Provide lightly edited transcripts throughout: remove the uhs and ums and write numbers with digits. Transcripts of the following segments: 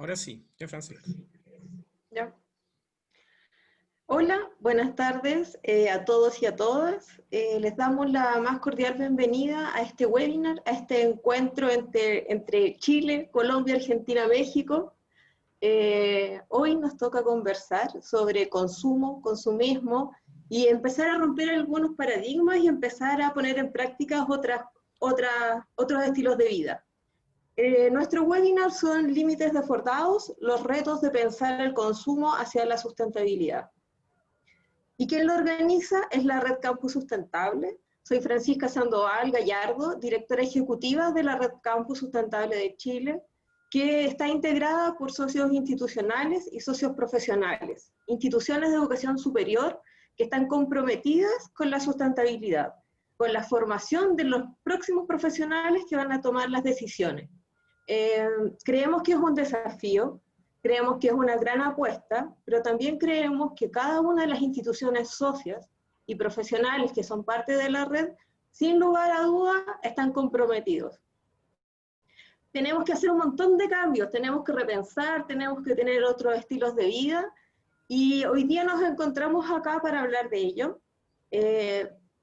Ahora sí, ya Francisco. Ya. Hola, buenas tardes a todos y a todas. Les damos la más cordial bienvenida a este webinar, a este encuentro entre Chile, Colombia, Argentina, México. Hoy nos toca conversar sobre consumo, consumismo y empezar a romper algunos paradigmas y empezar a poner en práctica otros estilos de vida. Nuestro webinar son límites defordados, los retos de pensar el consumo hacia la sustentabilidad. ¿Y quién lo organiza? Es la Red Campus Sustentable. Soy Francisca Sandoval Gallardo, directora ejecutiva de la Red Campus Sustentable de Chile, que está integrada por socios institucionales y socios profesionales, instituciones de educación superior que están comprometidas con la sustentabilidad, con la formación de los próximos profesionales que van a tomar las decisiones. Creemos que es un desafío, creemos que es una gran apuesta, pero también creemos que cada una de las instituciones socias y profesionales que son parte de la red, sin lugar a dudas, están comprometidos. Tenemos que hacer un montón de cambios, tenemos que repensar, tenemos que tener otros estilos de vida, y hoy día nos encontramos acá para hablar de ello.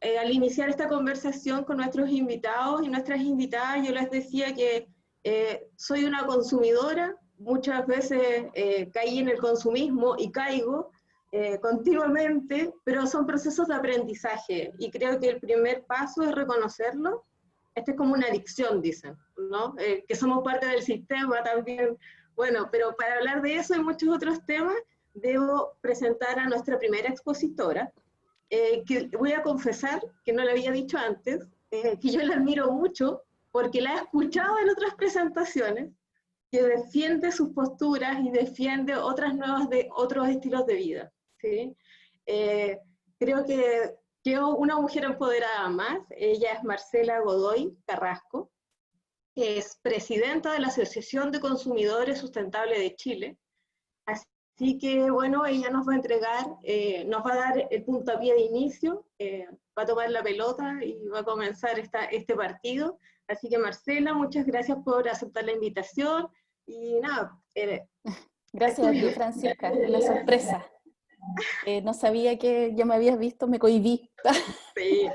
Al iniciar esta conversación con nuestros invitados y nuestras invitadas, yo les decía que soy una consumidora, muchas veces caí en el consumismo y caigo continuamente, pero son procesos de aprendizaje y creo que el primer paso es reconocerlo. Esto es como una adicción, dicen, ¿no? Que somos parte del sistema también. Bueno, pero para hablar de eso y muchos otros temas, debo presentar a nuestra primera expositora, que voy a confesar, que no le había dicho antes, que yo la admiro mucho, porque la he escuchado en otras presentaciones, que defiende sus posturas y defiende otros estilos de vida, ¿sí? Creo que una mujer empoderada más, ella es Marcela Godoy Carrasco, que es presidenta de la Asociación de Consumidores Sustentables de Chile. Así que, bueno, ella nos va a entregar, nos va a dar el puntapié de inicio, va a tomar la pelota y va a comenzar este partido. Así que, Marcela, muchas gracias por aceptar la invitación. Y nada, gracias a ti, Francisca, una sorpresa. No sabía que ya me habías visto, me cohibí. Sí,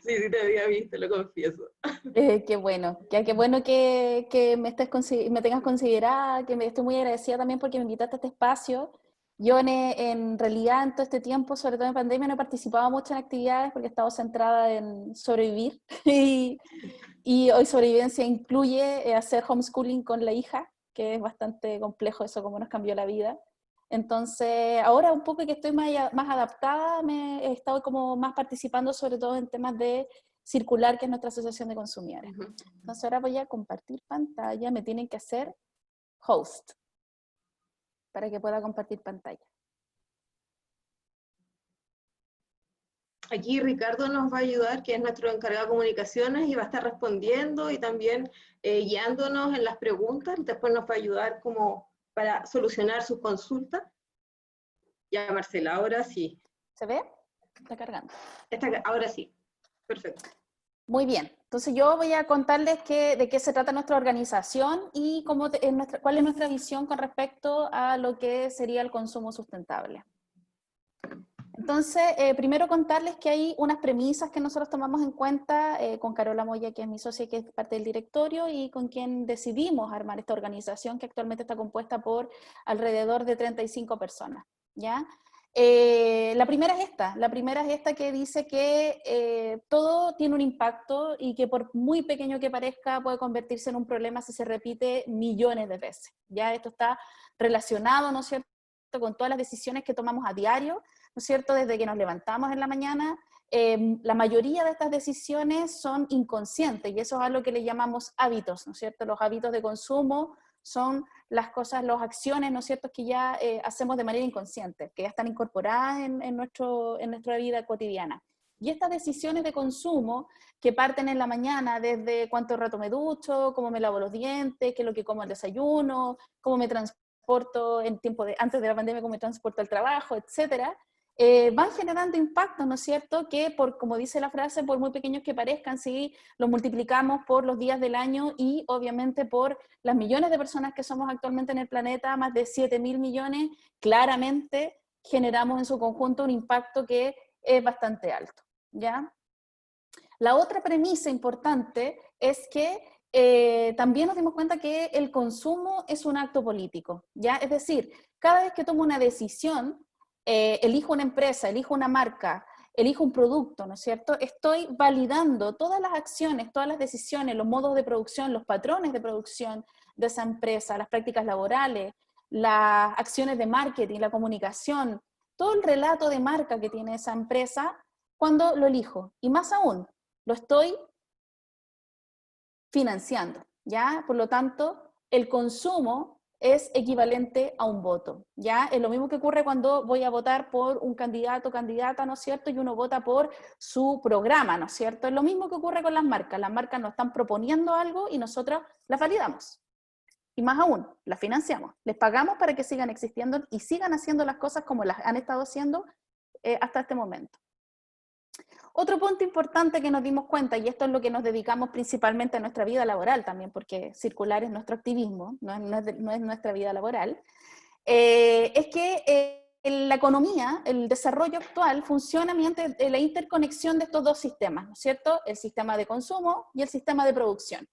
sí, te había visto, lo confieso. Qué bueno, qué bueno que me tengas considerada, que estoy muy agradecida también porque me invitaste a este espacio. Yo en realidad en todo este tiempo, sobre todo en pandemia, no he participado mucho en actividades porque he estado centrada en sobrevivir y hoy sobrevivencia incluye hacer homeschooling con la hija, que es bastante complejo eso, como nos cambió la vida. Entonces, ahora un poco que estoy más adaptada, he estado como más participando sobre todo en temas de circular, que es nuestra asociación de consumidores. Entonces ahora voy a compartir pantalla, me tienen que hacer host para que pueda compartir pantalla. Aquí Ricardo nos va a ayudar, que es nuestro encargado de comunicaciones, y va a estar respondiendo y también guiándonos en las preguntas. Después nos va a ayudar como para solucionar sus consultas. Ya, Marcela, ahora sí. ¿Se ve? Está cargando. Ahora sí, perfecto. Muy bien, entonces yo voy a contarles de qué se trata nuestra organización y cuál es nuestra visión con respecto a lo que sería el consumo sustentable. Entonces, primero contarles que hay unas premisas que nosotros tomamos en cuenta con Carola Moya, que es mi socia, que es parte del directorio, y con quien decidimos armar esta organización, que actualmente está compuesta por alrededor de 35 personas, ¿ya? La primera es esta que dice que todo tiene un impacto y que por muy pequeño que parezca puede convertirse en un problema si se repite millones de veces. Ya esto está relacionado, ¿no es cierto?, con todas las decisiones que tomamos a diario, ¿no es cierto?, desde que nos levantamos en la mañana. La mayoría de estas decisiones son inconscientes y eso es algo que le llamamos hábitos, ¿no es cierto? Los hábitos de consumo son las cosas, las acciones, ¿no es cierto?, que ya hacemos de manera inconsciente, que ya están incorporadas en nuestra vida cotidiana. Y estas decisiones de consumo que parten en la mañana, desde cuánto rato me ducho, cómo me lavo los dientes, qué es lo que como al desayuno, cómo me transporto antes de la pandemia, cómo me transporto al trabajo, etcétera, van generando impactos, ¿no es cierto?, que como dice la frase, por muy pequeños que parezcan, si los multiplicamos por los días del año y obviamente por las millones de personas que somos actualmente en el planeta, más de 7.000 millones, claramente generamos en su conjunto un impacto que es bastante alto, ¿ya? La otra premisa importante es que también nos dimos cuenta que el consumo es un acto político, ¿ya? Es decir, cada vez que tomo una decisión, elijo una empresa, elijo una marca, elijo un producto, ¿no es cierto? Estoy validando todas las acciones, todas las decisiones, los modos de producción, los patrones de producción de esa empresa, las prácticas laborales, las acciones de marketing, la comunicación, todo el relato de marca que tiene esa empresa cuando lo elijo. Y más aún, lo estoy financiando, ¿ya? Por lo tanto, el consumo es equivalente a un voto, ¿ya? Es lo mismo que ocurre cuando voy a votar por un candidato o candidata, ¿no es cierto? Y uno vota por su programa, ¿no es cierto? Es lo mismo que ocurre con las marcas nos están proponiendo algo y nosotros las validamos. Y más aún, las financiamos, les pagamos para que sigan existiendo y sigan haciendo las cosas como las han estado haciendo hasta este momento. Otro punto importante que nos dimos cuenta, y esto es lo que nos dedicamos principalmente a nuestra vida laboral también, porque circular es nuestro activismo, no es nuestra vida laboral, es que la economía, el desarrollo actual, funciona mediante la interconexión de estos dos sistemas, ¿no es cierto? El sistema de consumo y el sistema de producción.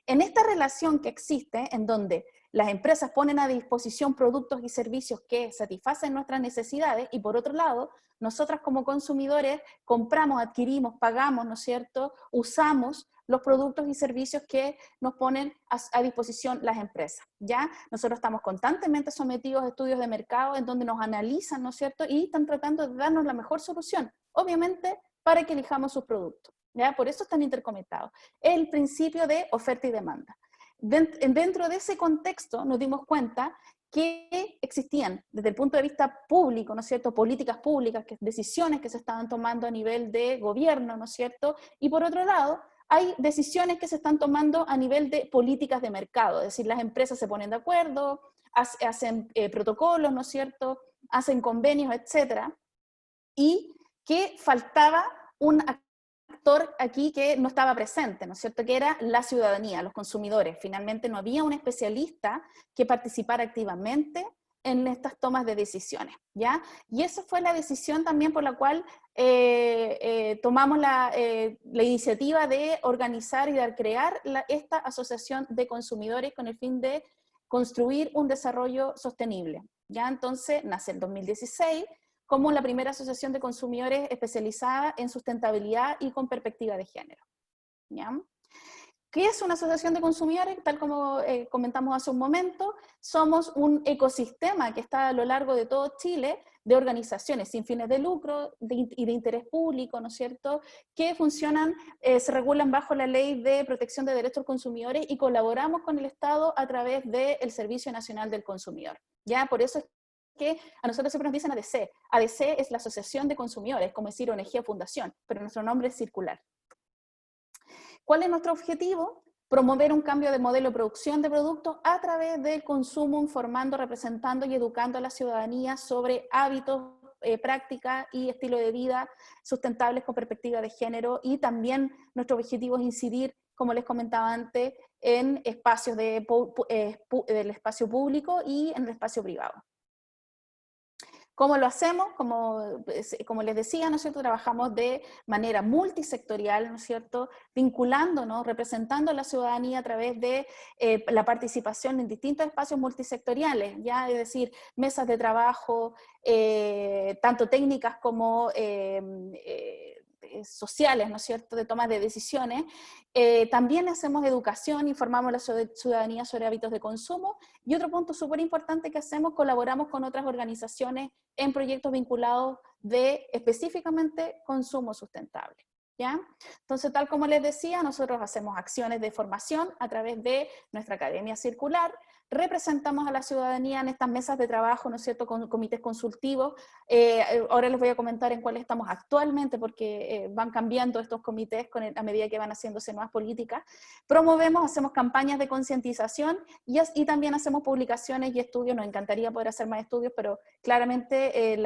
En esta relación que existe, en donde las empresas ponen a disposición productos y servicios que satisfacen nuestras necesidades, y por otro lado, nosotras como consumidores compramos, adquirimos, pagamos, ¿no es cierto?, usamos los productos y servicios que nos ponen a disposición las empresas, ¿ya? Nosotros estamos constantemente sometidos a estudios de mercado en donde nos analizan, ¿no es cierto?, y están tratando de darnos la mejor solución, obviamente, para que elijamos sus productos, ¿ya? Por eso están interconectados. El principio de oferta y demanda. Dentro de ese contexto nos dimos cuenta que existían, desde el punto de vista público, ¿no es cierto?, políticas públicas, decisiones que se estaban tomando a nivel de gobierno, ¿no es cierto?, y por otro lado, hay decisiones que se están tomando a nivel de políticas de mercado, es decir, las empresas se ponen de acuerdo, hacen protocolos, ¿no es cierto?, hacen convenios, etcétera, y que faltaba un actor aquí que no estaba presente, ¿no es cierto?, que era la ciudadanía, los consumidores. Finalmente no había un especialista que participara activamente en estas tomas de decisiones, ¿ya? Y esa fue la decisión también por la cual tomamos la iniciativa de organizar y de crear esta asociación de consumidores con el fin de construir un desarrollo sostenible, ¿ya? Entonces nace en 2016 como la primera asociación de consumidores especializada en sustentabilidad y con perspectiva de género, ¿ya? ¿Qué es una asociación de consumidores? Tal como comentamos hace un momento, somos un ecosistema que está a lo largo de todo Chile de organizaciones sin fines de lucro y de interés público, ¿no es cierto?, que funcionan, se regulan bajo la Ley de Protección de Derechos Consumidores y colaboramos con el Estado a través del Servicio Nacional del Consumidor, ¿ya? Por eso es que a nosotros siempre nos dicen ADC. ADC es la Asociación de Consumidores, como decir ONG o fundación, pero nuestro nombre es circular. ¿Cuál es nuestro objetivo? Promover un cambio de modelo de producción de productos a través del consumo, informando, representando y educando a la ciudadanía sobre hábitos, prácticas y estilo de vida sustentables con perspectiva de género, y también nuestro objetivo es incidir, como les comentaba antes, en espacios del espacio público y en el espacio privado. ¿Cómo lo hacemos? Como les decía, ¿no es cierto?, trabajamos de manera multisectorial, ¿no es cierto?, vinculándonos, representando a la ciudadanía a través de la participación en distintos espacios multisectoriales, ¿ya? Es decir, mesas de trabajo, tanto técnicas como sociales, ¿no es cierto?, de toma de decisiones. También hacemos educación, informamos a la ciudadanía sobre hábitos de consumo, y otro punto súper importante que hacemos, colaboramos con otras organizaciones en proyectos vinculados de específicamente consumo sustentable, ¿ya? Entonces, tal como les decía, nosotros hacemos acciones de formación a través de nuestra Academia Circular, representamos a la ciudadanía en estas mesas de trabajo, ¿no es cierto?, con comités consultivos. Ahora les voy a comentar en cuáles estamos actualmente, porque van cambiando estos comités a medida que van haciéndose nuevas políticas. Promovemos, hacemos campañas de concientización y también hacemos publicaciones y estudios. Nos encantaría poder hacer más estudios, pero claramente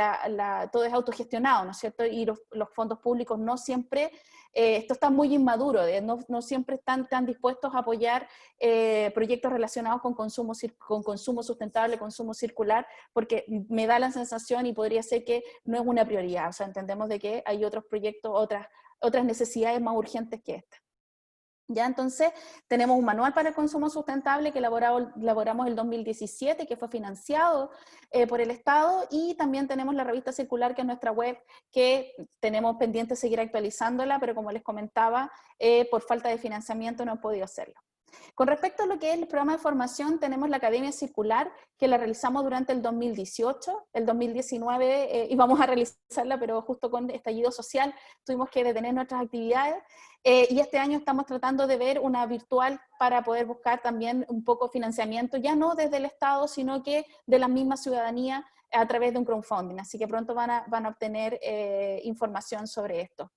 todo es autogestionado, ¿no es cierto? Y los fondos públicos no siempre, esto está muy inmaduro, no siempre están tan dispuestos a apoyar proyectos relacionados con consumo sustentable, consumo circular, porque me da la sensación y podría ser que no es una prioridad. O sea, entendemos de que hay otros proyectos, otras necesidades más urgentes que esta. Ya, entonces, tenemos un manual para el consumo sustentable que elaboramos el 2017, que fue financiado por el Estado, y también tenemos la revista circular, que es nuestra web, que tenemos pendiente seguir actualizándola, pero como les comentaba, por falta de financiamiento no he podido hacerlo. Con respecto a lo que es el programa de formación, tenemos la Academia Circular, que la realizamos durante el 2018, el 2019 íbamos a realizarla, pero justo con estallido social tuvimos que detener nuestras actividades, y este año estamos tratando de ver una virtual para poder buscar también un poco financiamiento, ya no desde el Estado, sino que de la misma ciudadanía a través de un crowdfunding, así que pronto van a obtener información sobre esto.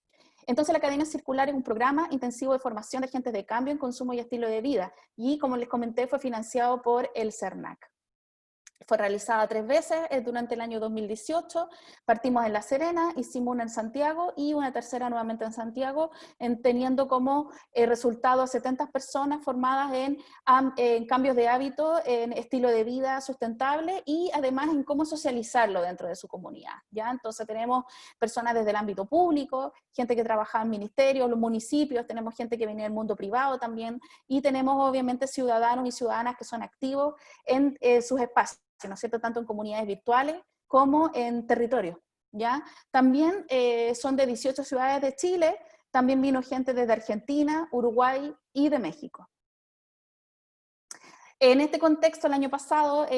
Entonces la Academia Circular es un programa intensivo de formación de agentes de cambio en consumo y estilo de vida, y como les comenté fue financiado por el CERNAC. Fue realizada 3 veces durante el año 2018, partimos en La Serena, hicimos una en Santiago y una tercera nuevamente en Santiago, teniendo como resultado a 70 personas formadas en cambios de hábito, en estilo de vida sustentable y además en cómo socializarlo dentro de su comunidad, ¿ya? Entonces tenemos personas desde el ámbito público, gente que trabaja en ministerios, los municipios, tenemos gente que viene del mundo privado también, y tenemos obviamente ciudadanos y ciudadanas que son activos en sus espacios, ¿no es cierto?, tanto en comunidades virtuales como en territorios, ¿ya? También son de 18 ciudades de Chile, también vino gente desde Argentina, Uruguay y de México. En este contexto, el año pasado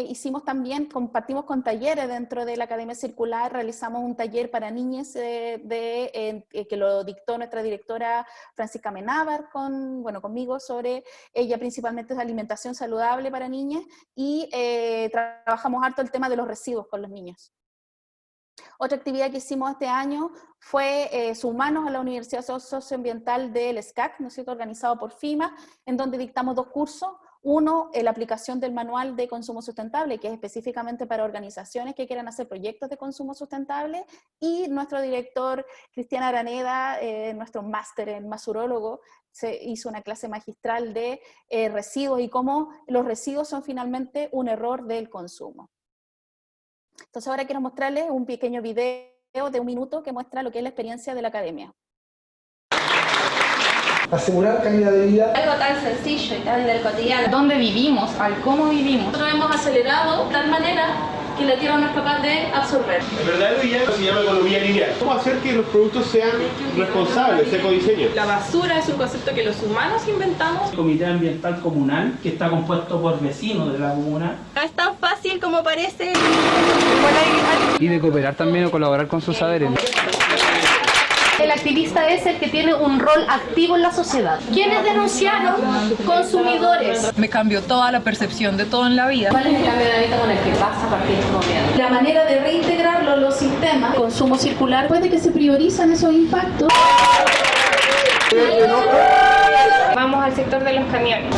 compartimos con talleres dentro de la Academia Circular, realizamos un taller para niñas que lo dictó nuestra directora Francisca Menábar conmigo, sobre ella principalmente es alimentación saludable para niñas, y trabajamos harto el tema de los residuos con los niños. Otra actividad que hicimos este año fue sumarnos a la Universidad Socioambiental del SCAC, ¿no es cierto?, organizado por FIMA, en donde dictamos 2 cursos. Uno, la aplicación del manual de consumo sustentable, que es específicamente para organizaciones que quieran hacer proyectos de consumo sustentable, y nuestro director, Cristian Araneda, nuestro máster en masurólogo, se hizo una clase magistral de residuos y cómo los residuos son finalmente un error del consumo. Entonces ahora quiero mostrarles un pequeño video de 1 minuto que muestra lo que es la experiencia de la academia. Asegurar calidad de vida. Algo tan sencillo y tan del cotidiano. Dónde vivimos, al cómo vivimos. Nosotros hemos acelerado de tal manera que la tierra no es capaz de absorber. El verdadero ya se llama economía lineal. ¿Cómo hacer que los productos sean responsables, ecodiseño? La basura es un concepto que los humanos inventamos. El Comité Ambiental Comunal, que está compuesto por vecinos de la comuna. No es tan fácil como parece. Y de cooperar también o colaborar con sus saberes. El activista es el que tiene un rol activo en la sociedad. ¿Quiénes denunciaron? Consumidores. Me cambió toda la percepción de todo en la vida. ¿Cuál es el cambio de hábito con el que pasa a partir de este momento? La manera de reintegrarlo en los sistemas, consumo circular, puede que se priorizan esos impactos. Vamos al sector de los camiones.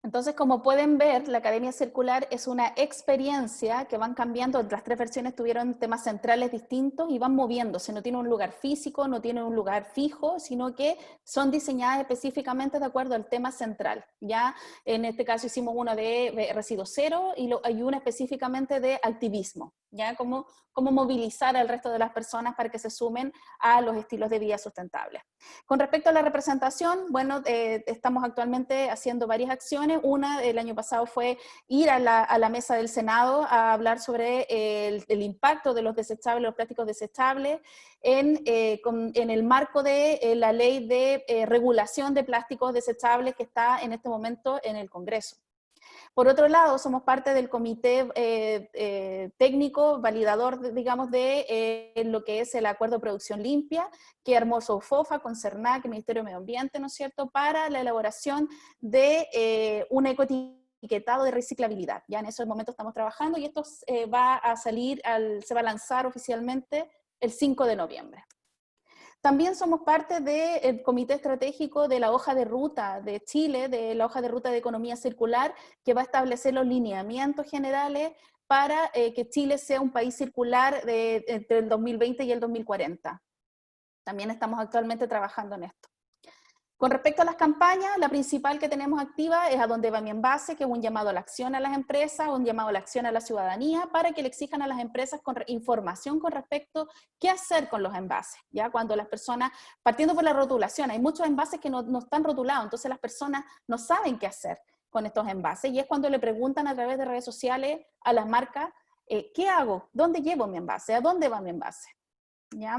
Entonces, como pueden ver, la Academia Circular es una experiencia que van cambiando. Las 3 versiones tuvieron temas centrales distintos y van moviéndose. No tiene un lugar físico, no tiene un lugar fijo, sino que son diseñadas específicamente de acuerdo al tema central. Ya en este caso hicimos una de residuo cero y hay una específicamente de activismo. ¿Ya? Cómo movilizar al resto de las personas para que se sumen a los estilos de vida sustentables. Con respecto a la representación, bueno, estamos actualmente haciendo varias acciones. Una, el año pasado, fue ir a la mesa del Senado a hablar sobre el impacto de los desechables, los plásticos desechables, en el marco de la ley de regulación de plásticos desechables que está en este momento en el Congreso. Por otro lado, somos parte del comité técnico, validador, digamos, de lo que es el Acuerdo de Producción Limpia, que armó SOFOFA con CERNAC, el Ministerio de Medio Ambiente, ¿no es cierto?, para la elaboración de un ecoetiquetado de reciclabilidad. Ya en ese momento estamos trabajando y esto va a salir, se va a lanzar oficialmente el 5 de noviembre. También somos parte del Comité Estratégico de la Hoja de Ruta de Chile, de la Hoja de Ruta de Economía Circular, que va a establecer los lineamientos generales para que Chile sea un país circular entre el 2020 y el 2040. También estamos actualmente trabajando en esto. Con respecto a las campañas, la principal que tenemos activa es A Dónde Va Mi Envase, que es un llamado a la acción a las empresas, un llamado a la acción a la ciudadanía, para que le exijan a las empresas información con respecto a qué hacer con los envases. ¿Ya? Cuando las personas, partiendo por la rotulación, hay muchos envases que no están rotulados, entonces las personas no saben qué hacer con estos envases, y es cuando le preguntan a través de redes sociales a las marcas, ¿qué hago? ¿Dónde llevo mi envase? ¿A dónde va mi envase? ¿Ya?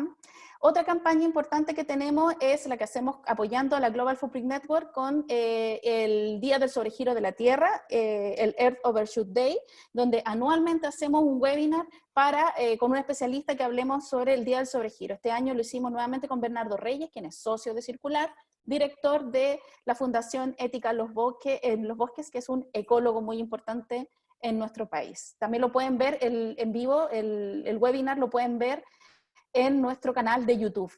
Otra campaña importante que tenemos es la que hacemos apoyando a la Global Footprint Network con el Día del Sobregiro de la Tierra, el Earth Overshoot Day, donde anualmente hacemos un webinar con un especialista que hablemos sobre el Día del Sobregiro. Este año lo hicimos nuevamente con Bernardo Reyes, quien es socio de Circular, director de la Fundación Ética en los Bosques, que es un ecólogo muy importante en nuestro país. También lo pueden ver en vivo, el webinar lo pueden ver en nuestro canal de YouTube.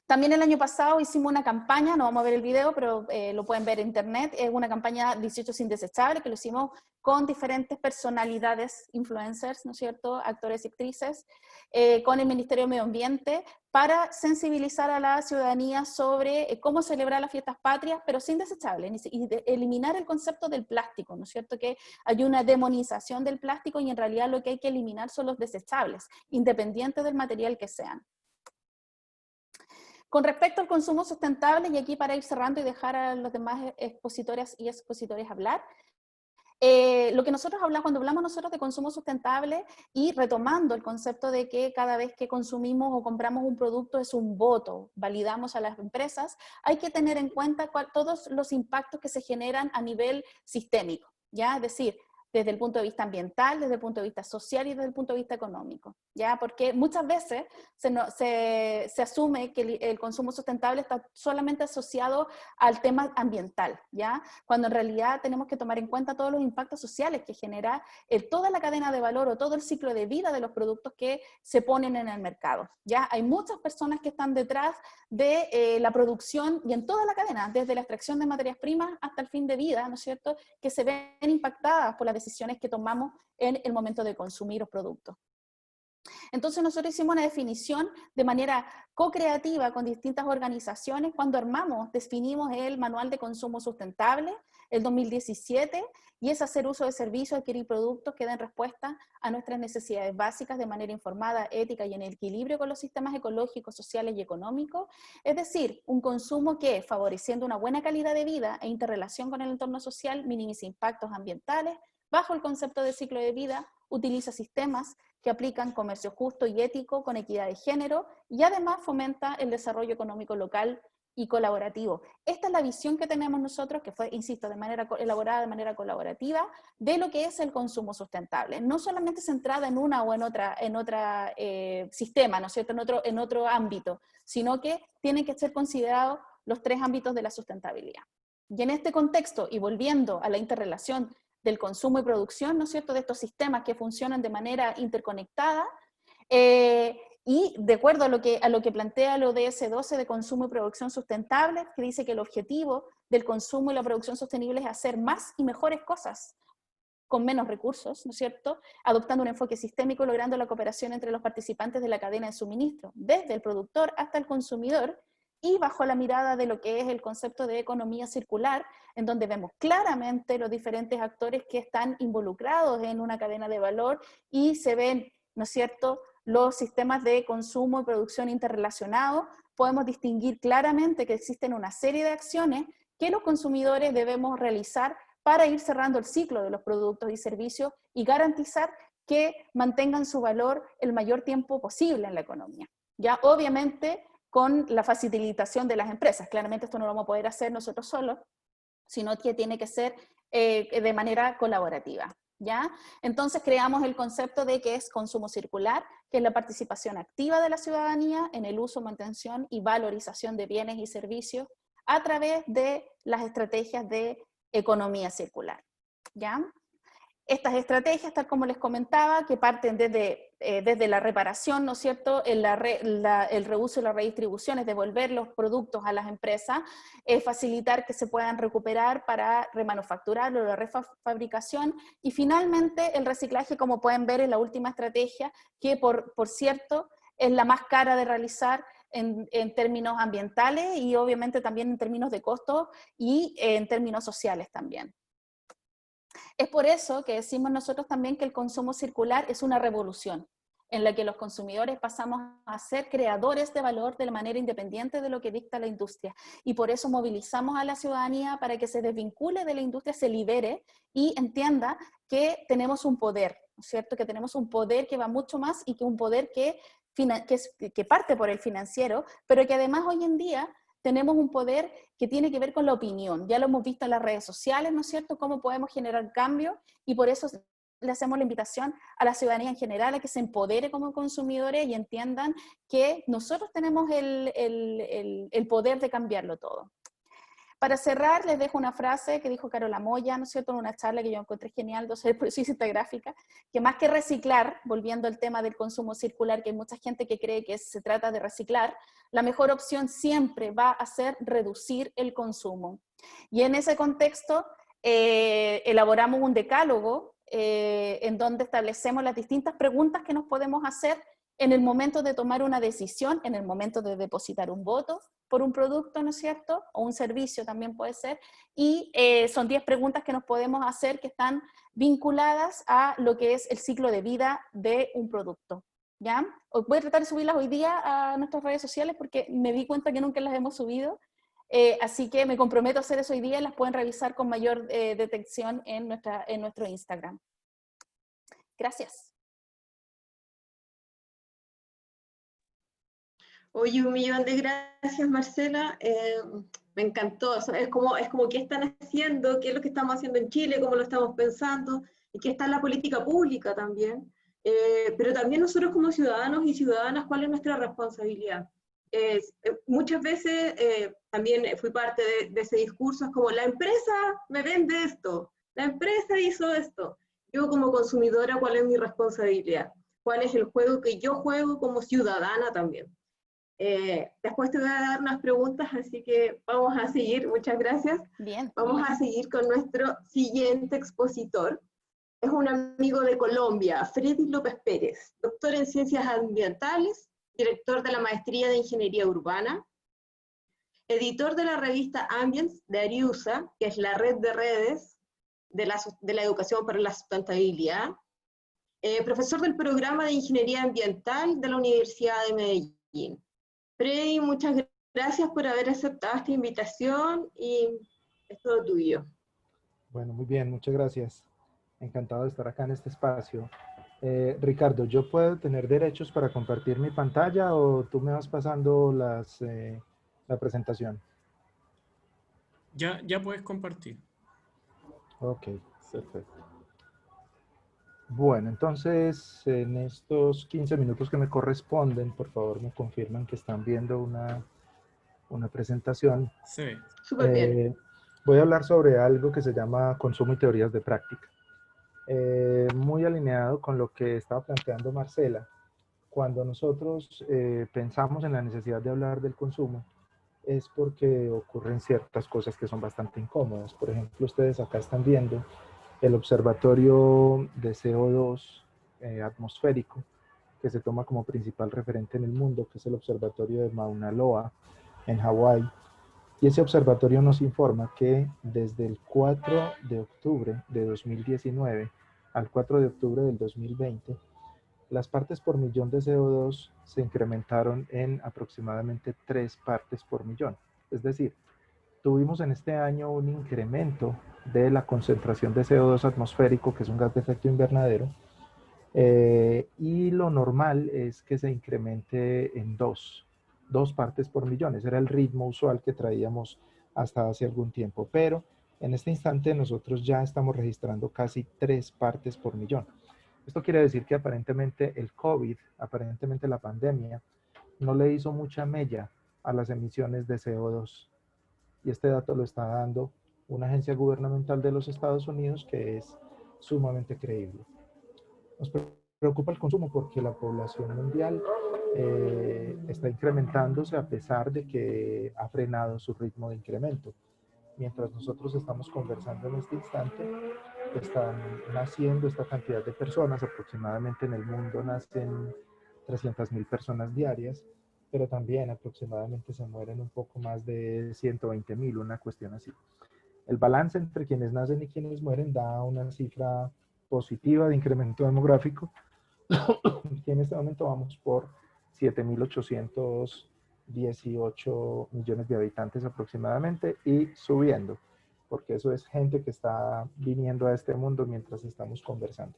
También el año pasado hicimos una campaña, no vamos a ver el video, pero lo pueden ver en internet, es una campaña 18 sin desechable, que lo hicimos con diferentes personalidades, influencers, ¿no es cierto?, actores y actrices, con el Ministerio de Medio Ambiente, para sensibilizar a la ciudadanía sobre cómo celebrar las fiestas patrias, pero sin desechables, y eliminar el concepto del plástico, ¿no es cierto?, que hay una demonización del plástico y en realidad lo que hay que eliminar son los desechables, independientes del material que sean. Con respecto al consumo sustentable, y aquí para ir cerrando y dejar a los demás expositoras y expositores hablar, lo que nosotros hablamos, cuando hablamos nosotros de consumo sustentable y retomando el concepto de que cada vez que consumimos o compramos un producto es un voto, validamos a las empresas, hay que tener en cuenta todos los impactos que se generan a nivel sistémico, ¿ya? Es decir, desde el punto de vista ambiental, desde el punto de vista social y desde el punto de vista económico, ¿ya? Porque muchas veces se asume que el consumo sustentable está solamente asociado al tema ambiental, ¿ya? Cuando en realidad tenemos que tomar en cuenta todos los impactos sociales que genera toda la cadena de valor o todo el ciclo de vida de los productos que se ponen en el mercado, ¿ya? Hay muchas personas que están detrás de la producción y en toda la cadena, desde la extracción de materias primas hasta el fin de vida, ¿no es cierto?, que se ven impactadas por las decisiones que tomamos en el momento de consumir los productos. Entonces nosotros hicimos una definición de manera co-creativa con distintas organizaciones cuando definimos el Manual de Consumo Sustentable, el 2017, y es hacer uso de servicios, adquirir productos que den respuesta a nuestras necesidades básicas de manera informada, ética y en equilibrio con los sistemas ecológicos, sociales y económicos, es decir, un consumo que, favoreciendo una buena calidad de vida e interrelación con el entorno social, minimiza impactos ambientales, bajo el concepto de ciclo de vida, utiliza sistemas que aplican comercio justo y ético con equidad de género y además fomenta el desarrollo económico local y colaborativo. Esta es la visión que tenemos nosotros, que fue, insisto, elaborada de manera colaborativa, de lo que es el consumo sustentable. No solamente centrada en una o en otra sistema, ¿no es cierto?, en otro ámbito, sino que tienen que ser considerados los tres ámbitos de la sustentabilidad. Y en este contexto, y volviendo a la interrelación del consumo y producción, ¿no es cierto?, de estos sistemas que funcionan de manera interconectada, y de acuerdo a lo que plantea el ODS 12 de consumo y producción sustentable, que dice que el objetivo del consumo y la producción sostenible es hacer más y mejores cosas con menos recursos, ¿no es cierto?, adoptando un enfoque sistémico, logrando la cooperación entre los participantes de la cadena de suministro, desde el productor hasta el consumidor, y bajo la mirada de lo que es el concepto de economía circular, en donde vemos claramente los diferentes actores que están involucrados en una cadena de valor y se ven, ¿no es cierto?, los sistemas de consumo y producción interrelacionados. Podemos distinguir claramente que existen una serie de acciones que los consumidores debemos realizar para ir cerrando el ciclo de los productos y servicios y garantizar que mantengan su valor el mayor tiempo posible en la economía. Ya, obviamente, con la facilitación de las empresas. Claramente esto no lo vamos a poder hacer nosotros solos, sino que tiene que ser de manera colaborativa. ¿Ya? Entonces creamos el concepto de que es consumo circular, que es la participación activa de la ciudadanía en el uso, mantención y valorización de bienes y servicios a través de las estrategias de economía circular. ¿Ya? Estas estrategias, tal como les comentaba, que parten desde la reparación, ¿no es cierto?, el reuso y la redistribución, es devolver los productos a las empresas, facilitar que se puedan recuperar para remanufacturar o la refabricación, y finalmente el reciclaje, como pueden ver, es la última estrategia, que por cierto es la más cara de realizar en términos ambientales y obviamente también en términos de costos y en términos sociales también. Es por eso que decimos nosotros también que el consumo circular es una revolución, en la que los consumidores pasamos a ser creadores de valor de manera independiente de lo que dicta la industria. Y por eso movilizamos a la ciudadanía para que se desvincule de la industria, se libere y entienda que tenemos un poder, ¿no es cierto? Que tenemos un poder que va mucho más y que un poder que parte por el financiero, pero que además hoy en día tenemos un poder que tiene que ver con la opinión. Ya lo hemos visto en las redes sociales, ¿no es cierto?, cómo podemos generar cambio, y por eso le hacemos la invitación a la ciudadanía en general a que se empodere como consumidores y entiendan que nosotros tenemos el poder de cambiarlo todo. Para cerrar, les dejo una frase que dijo Carola Moya, ¿no es cierto?, en una charla que yo encontré genial, docente de publicista gráfica, que más que reciclar, volviendo al tema del consumo circular, que hay mucha gente que cree que se trata de reciclar, la mejor opción siempre va a ser reducir el consumo. Y en ese contexto, elaboramos un decálogo en donde establecemos las distintas preguntas que nos podemos hacer en el momento de tomar una decisión, en el momento de depositar un voto por un producto, ¿no es cierto?, o un servicio también puede ser, y son 10 preguntas que nos podemos hacer que están vinculadas a lo que es el ciclo de vida de un producto, ¿ya? Voy a tratar de subirlas hoy día a nuestras redes sociales porque me di cuenta que nunca las hemos subido, así que me comprometo a hacer eso hoy día y las pueden revisar con mayor detección en nuestro Instagram. Gracias. Oye, 1.000.000 de gracias, Marcela. Me encantó. O sea, es como qué están haciendo, qué es lo que estamos haciendo en Chile, cómo lo estamos pensando, y qué está en la política pública también. Pero también nosotros como ciudadanos y ciudadanas, ¿cuál es nuestra responsabilidad? Muchas veces también fui parte de ese discurso, es como la empresa me vende esto, la empresa hizo esto. Yo como consumidora, ¿cuál es mi responsabilidad? ¿Cuál es el juego que yo juego como ciudadana también? Después te voy a dar unas preguntas, así que vamos a seguir, muchas gracias. Bien. Vamos a seguir con nuestro siguiente expositor. Es un amigo de Colombia, Freddy López Pérez, doctor en Ciencias Ambientales, director de la Maestría de Ingeniería Urbana, editor de la revista Ambience de Ariusa, que es la red de redes de la educación para la sustentabilidad, profesor del programa de Ingeniería Ambiental de la Universidad de Medellín. Freddy, muchas gracias por haber aceptado esta invitación y es todo tuyo. Bueno, muy bien, muchas gracias. Encantado de estar acá en este espacio. Ricardo, ¿yo puedo tener derechos para compartir mi pantalla o tú me vas pasando la presentación? Ya puedes compartir. Ok, perfecto. Bueno, entonces en estos 15 minutos que me corresponden, por favor me confirman que están viendo una presentación. Sí. Súper bien. Voy a hablar sobre algo que se llama consumo y teorías de práctica. Muy alineado con lo que estaba planteando Marcela. Cuando nosotros pensamos en la necesidad de hablar del consumo, es porque ocurren ciertas cosas que son bastante incómodas. Por ejemplo, ustedes acá están viendo el observatorio de CO2 atmosférico, que se toma como principal referente en el mundo, que es el observatorio de Mauna Loa, en Hawái. Y ese observatorio nos informa que desde el 4 de octubre de 2019 al 4 de octubre del 2020, las partes por millón de CO2 se incrementaron en aproximadamente 3 partes por millón. Es decir, tuvimos en este año un incremento de la concentración de CO2 atmosférico, que es un gas de efecto invernadero, y lo normal es que se incremente en 2 partes por millón. Ese era el ritmo usual que traíamos hasta hace algún tiempo, pero En este instante nosotros ya estamos registrando casi 3 partes por millón. Esto quiere decir que aparentemente el COVID, aparentemente la pandemia, no le hizo mucha mella a las emisiones de CO2. Y este dato lo está dando una agencia gubernamental de los Estados Unidos que es sumamente creíble. Nos preocupa el consumo porque la población mundial está incrementándose a pesar de que ha frenado su ritmo de incremento. Mientras nosotros estamos conversando en este instante, están naciendo esta cantidad de personas, aproximadamente en el mundo nacen 300.000 personas diarias, pero también aproximadamente se mueren un poco más de 120.000, una cuestión así. El balance entre quienes nacen y quienes mueren da una cifra positiva de incremento demográfico, y en este momento vamos por 7.818 millones de habitantes aproximadamente y subiendo, porque eso es gente que está viniendo a este mundo mientras estamos conversando.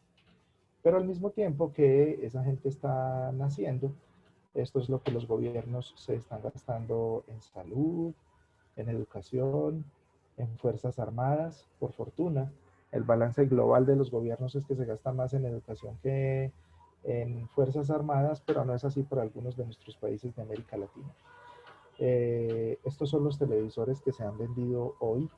Pero al mismo tiempo que esa gente está naciendo, esto es lo que los gobiernos se están gastando en salud, en educación, en fuerzas armadas. Por fortuna, el balance global de los gobiernos es que se gasta más en educación que en fuerzas armadas, pero no es así por algunos de nuestros países de América Latina. Estos son los televisores que se han vendido hoy.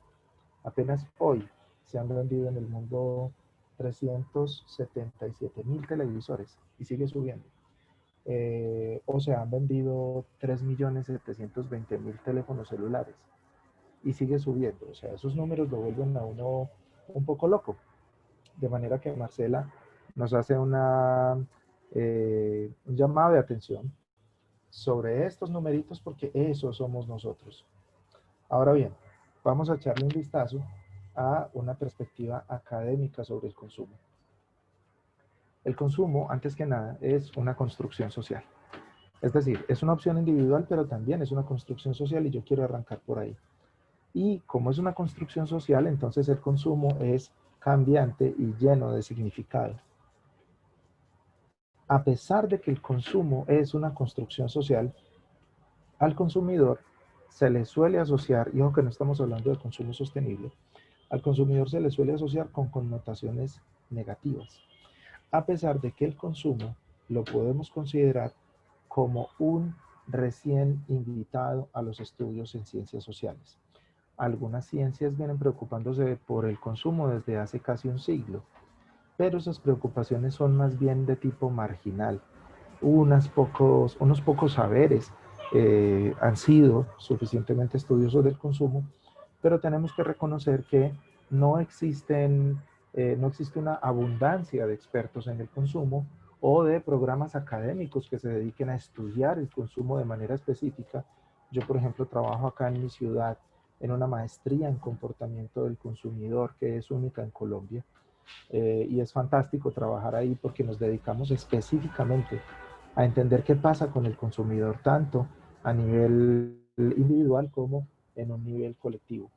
Apenas hoy se han vendido en el mundo 377.000 televisores y sigue subiendo. O se han vendido 3.720.000 teléfonos celulares y sigue subiendo. O sea, esos números lo vuelven a uno un poco loco. De manera que Marcela nos hace un llamado de atención sobre estos numeritos porque eso somos nosotros. Ahora bien, vamos a echarle un vistazo a una perspectiva académica sobre el consumo. El consumo, antes que nada, es una construcción social. Es decir, es una opción individual, pero también es una construcción social y yo quiero arrancar por ahí. Y como es una construcción social, entonces el consumo es cambiante y lleno de significado. A pesar de que el consumo es una construcción social, al consumidor se le suele asociar, y aunque no estamos hablando de consumo sostenible, al consumidor se le suele asociar con connotaciones negativas, a pesar de que el consumo lo podemos considerar como un recién invitado a los estudios en ciencias sociales. Algunas ciencias vienen preocupándose por el consumo desde hace casi un siglo, pero esas preocupaciones son más bien de tipo marginal. Unos pocos saberes han sido suficientemente estudiosos del consumo, pero tenemos que reconocer que no existe una abundancia de expertos en el consumo o de programas académicos que se dediquen a estudiar el consumo de manera específica. Yo, por ejemplo, trabajo acá en mi ciudad en una maestría en comportamiento del consumidor que es única en Colombia. Y es fantástico trabajar ahí porque nos dedicamos específicamente a entender qué pasa con el consumidor, tanto a nivel individual como en un nivel colectivo.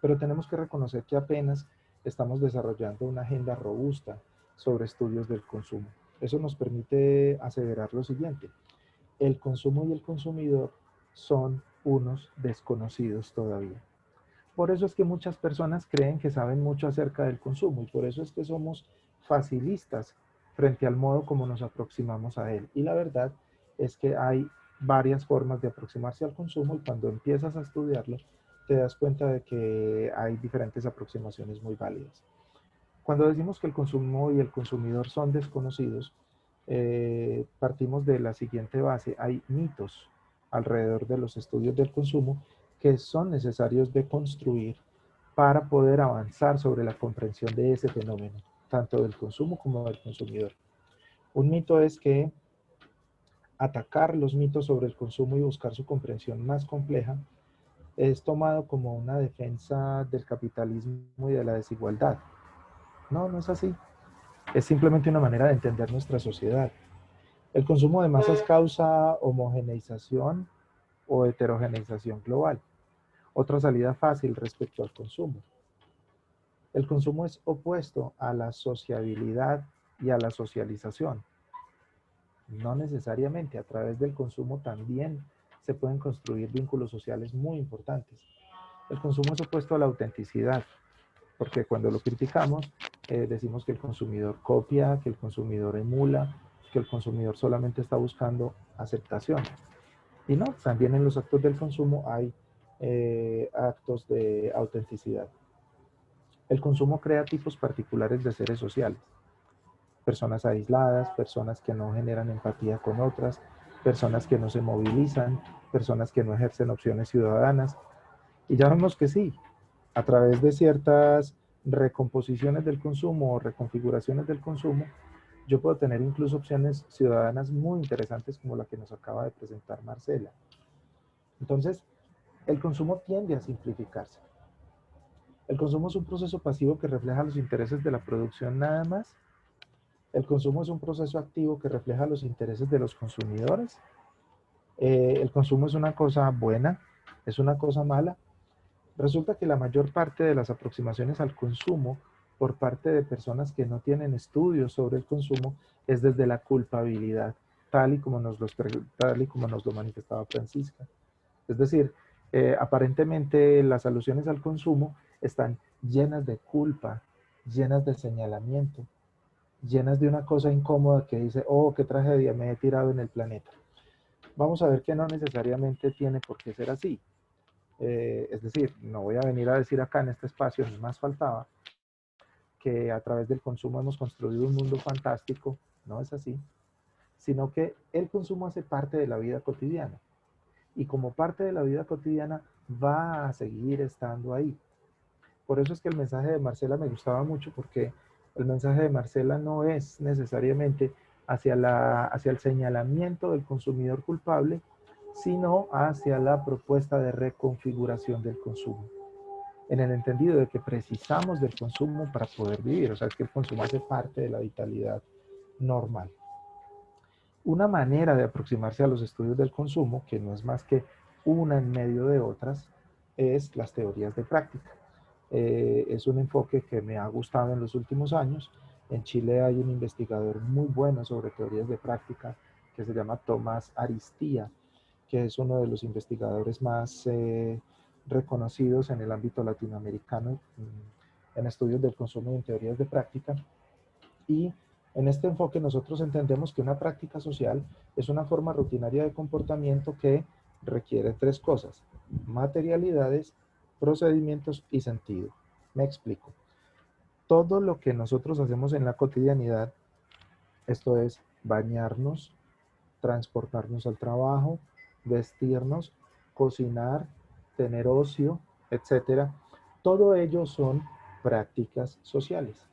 Pero tenemos que reconocer que apenas estamos desarrollando una agenda robusta sobre estudios del consumo. Eso nos permite aseverar lo siguiente: el consumo y el consumidor son unos desconocidos todavía. Por eso es que muchas personas creen que saben mucho acerca del consumo y por eso es que somos facilistas frente al modo como nos aproximamos a él. Y la verdad es que hay varias formas de aproximarse al consumo y cuando empiezas a estudiarlo te das cuenta de que hay diferentes aproximaciones muy válidas. Cuando decimos que el consumo y el consumidor son desconocidos, partimos de la siguiente base: hay mitos alrededor de los estudios del consumo que son necesarios de construir para poder avanzar sobre la comprensión de ese fenómeno, tanto del consumo como del consumidor. Un mito es que atacar los mitos sobre el consumo y buscar su comprensión más compleja es tomado como una defensa del capitalismo y de la desigualdad. No, no es así. Es simplemente una manera de entender nuestra sociedad. El consumo de masas causa homogeneización o heterogeneización global. Otra salida fácil respecto al consumo. El consumo es opuesto a la sociabilidad y a la socialización. No necesariamente, a través del consumo también se pueden construir vínculos sociales muy importantes. El consumo es opuesto a la autenticidad, porque cuando lo criticamos, decimos que el consumidor copia, que el consumidor emula, que el consumidor solamente está buscando aceptación. Y no, también en los actos del consumo hay actos de autenticidad. El consumo crea tipos particulares de seres sociales. Personas aisladas, personas que no generan empatía con otras, personas que no se movilizan, personas que no ejercen opciones ciudadanas. Y ya vemos que sí, a través de ciertas recomposiciones del consumo o reconfiguraciones del consumo, yo puedo tener incluso opciones ciudadanas muy interesantes como la que nos acaba de presentar Marcela. Entonces, el consumo tiende a simplificarse. El consumo es un proceso pasivo que refleja los intereses de la producción nada más. El consumo es un proceso activo que refleja los intereses de los consumidores. El consumo es una cosa buena, es una cosa mala. Resulta que la mayor parte de las aproximaciones al consumo por parte de personas que no tienen estudios sobre el consumo es desde la culpabilidad, tal y como nos lo manifestaba Francisca. Es decir, aparentemente las alusiones al consumo están llenas de culpa, llenas de señalamiento, llenas de una cosa incómoda que dice, oh, qué tragedia, me he tirado en el planeta. Vamos a ver que no necesariamente tiene por qué ser así. Es decir, no voy a venir a decir acá en este espacio, ni más faltaba, que a través del consumo hemos construido un mundo fantástico, no es así, sino que el consumo hace parte de la vida cotidiana. Y como parte de la vida cotidiana va a seguir estando ahí. Por eso es que el mensaje de Marcela me gustaba mucho, porque el mensaje de Marcela no es necesariamente hacia el señalamiento del consumidor culpable, sino hacia la propuesta de reconfiguración del consumo. En el entendido de que precisamos del consumo para poder vivir, o sea, es que el consumo hace parte de la vitalidad normal. Una manera de aproximarse a los estudios del consumo, que no es más que una en medio de otras, es las teorías de práctica. Es un enfoque que me ha gustado en los últimos años. En Chile hay un investigador muy bueno sobre teorías de práctica que se llama Tomás Aristía, que es uno de los investigadores más reconocidos en el ámbito latinoamericano en estudios del consumo y en teorías de práctica. Y en este enfoque nosotros entendemos que una práctica social es una forma rutinaria de comportamiento que requiere tres cosas: materialidades, procedimientos y sentido. Me explico. Todo lo que nosotros hacemos en la cotidianidad, esto es bañarnos, transportarnos al trabajo, vestirnos, cocinar, tener ocio, etcétera, todo ello son prácticas sociales.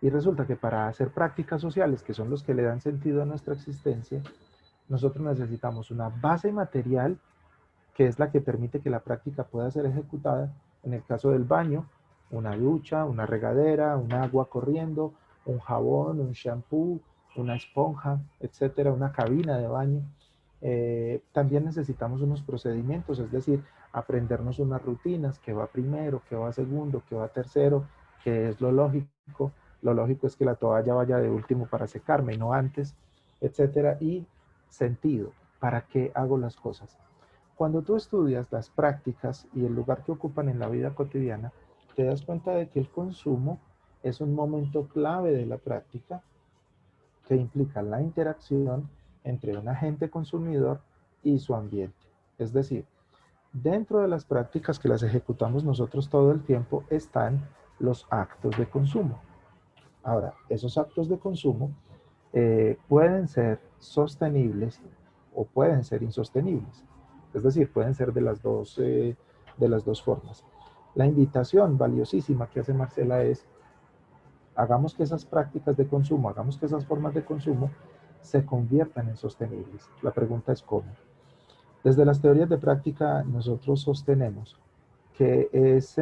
Y resulta que para hacer prácticas sociales, que son los que le dan sentido a nuestra existencia, nosotros necesitamos una base material que es la que permite que la práctica pueda ser ejecutada. En el caso del baño, una ducha, una regadera, un agua corriendo, un jabón, un shampoo, una esponja, etcétera, una cabina de baño. También necesitamos unos procedimientos, es decir, aprendernos unas rutinas, qué va primero, qué va segundo, qué va tercero, qué es lo lógico. Lo lógico es que la toalla vaya de último para secarme y no antes, etcétera. Y sentido, ¿para qué hago las cosas? Cuando tú estudias las prácticas y el lugar que ocupan en la vida cotidiana, te das cuenta de que el consumo es un momento clave de la práctica que implica la interacción entre un agente consumidor y su ambiente. Es decir, dentro de las prácticas que las ejecutamos nosotros todo el tiempo están los actos de consumo. Ahora, esos actos de consumo pueden ser sostenibles o pueden ser insostenibles. Es decir, pueden ser de las dos formas. La invitación valiosísima que hace Marcela es: hagamos que esas prácticas de consumo, hagamos que esas formas de consumo se conviertan en sostenibles. La pregunta es ¿cómo? Desde las teorías de práctica nosotros sostenemos que es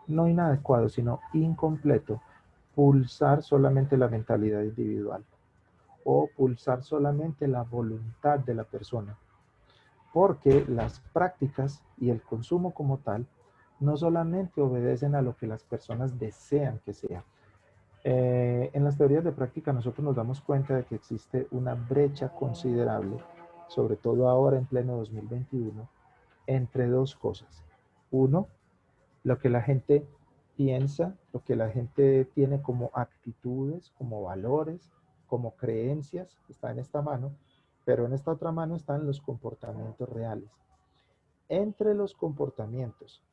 no inadecuado, sino incompleto pulsar solamente la mentalidad individual o pulsar solamente la voluntad de la persona, porque las prácticas y el consumo como tal no solamente obedecen a lo que las personas desean que sea. En las teorías de práctica nosotros nos damos cuenta de que existe una brecha considerable, sobre todo ahora en pleno 2021, entre dos cosas. Uno, lo que la gente piensa, lo que la gente tiene como actitudes, como valores, como creencias, está en esta mano, pero en esta otra mano están los comportamientos reales. Entre los comportamientos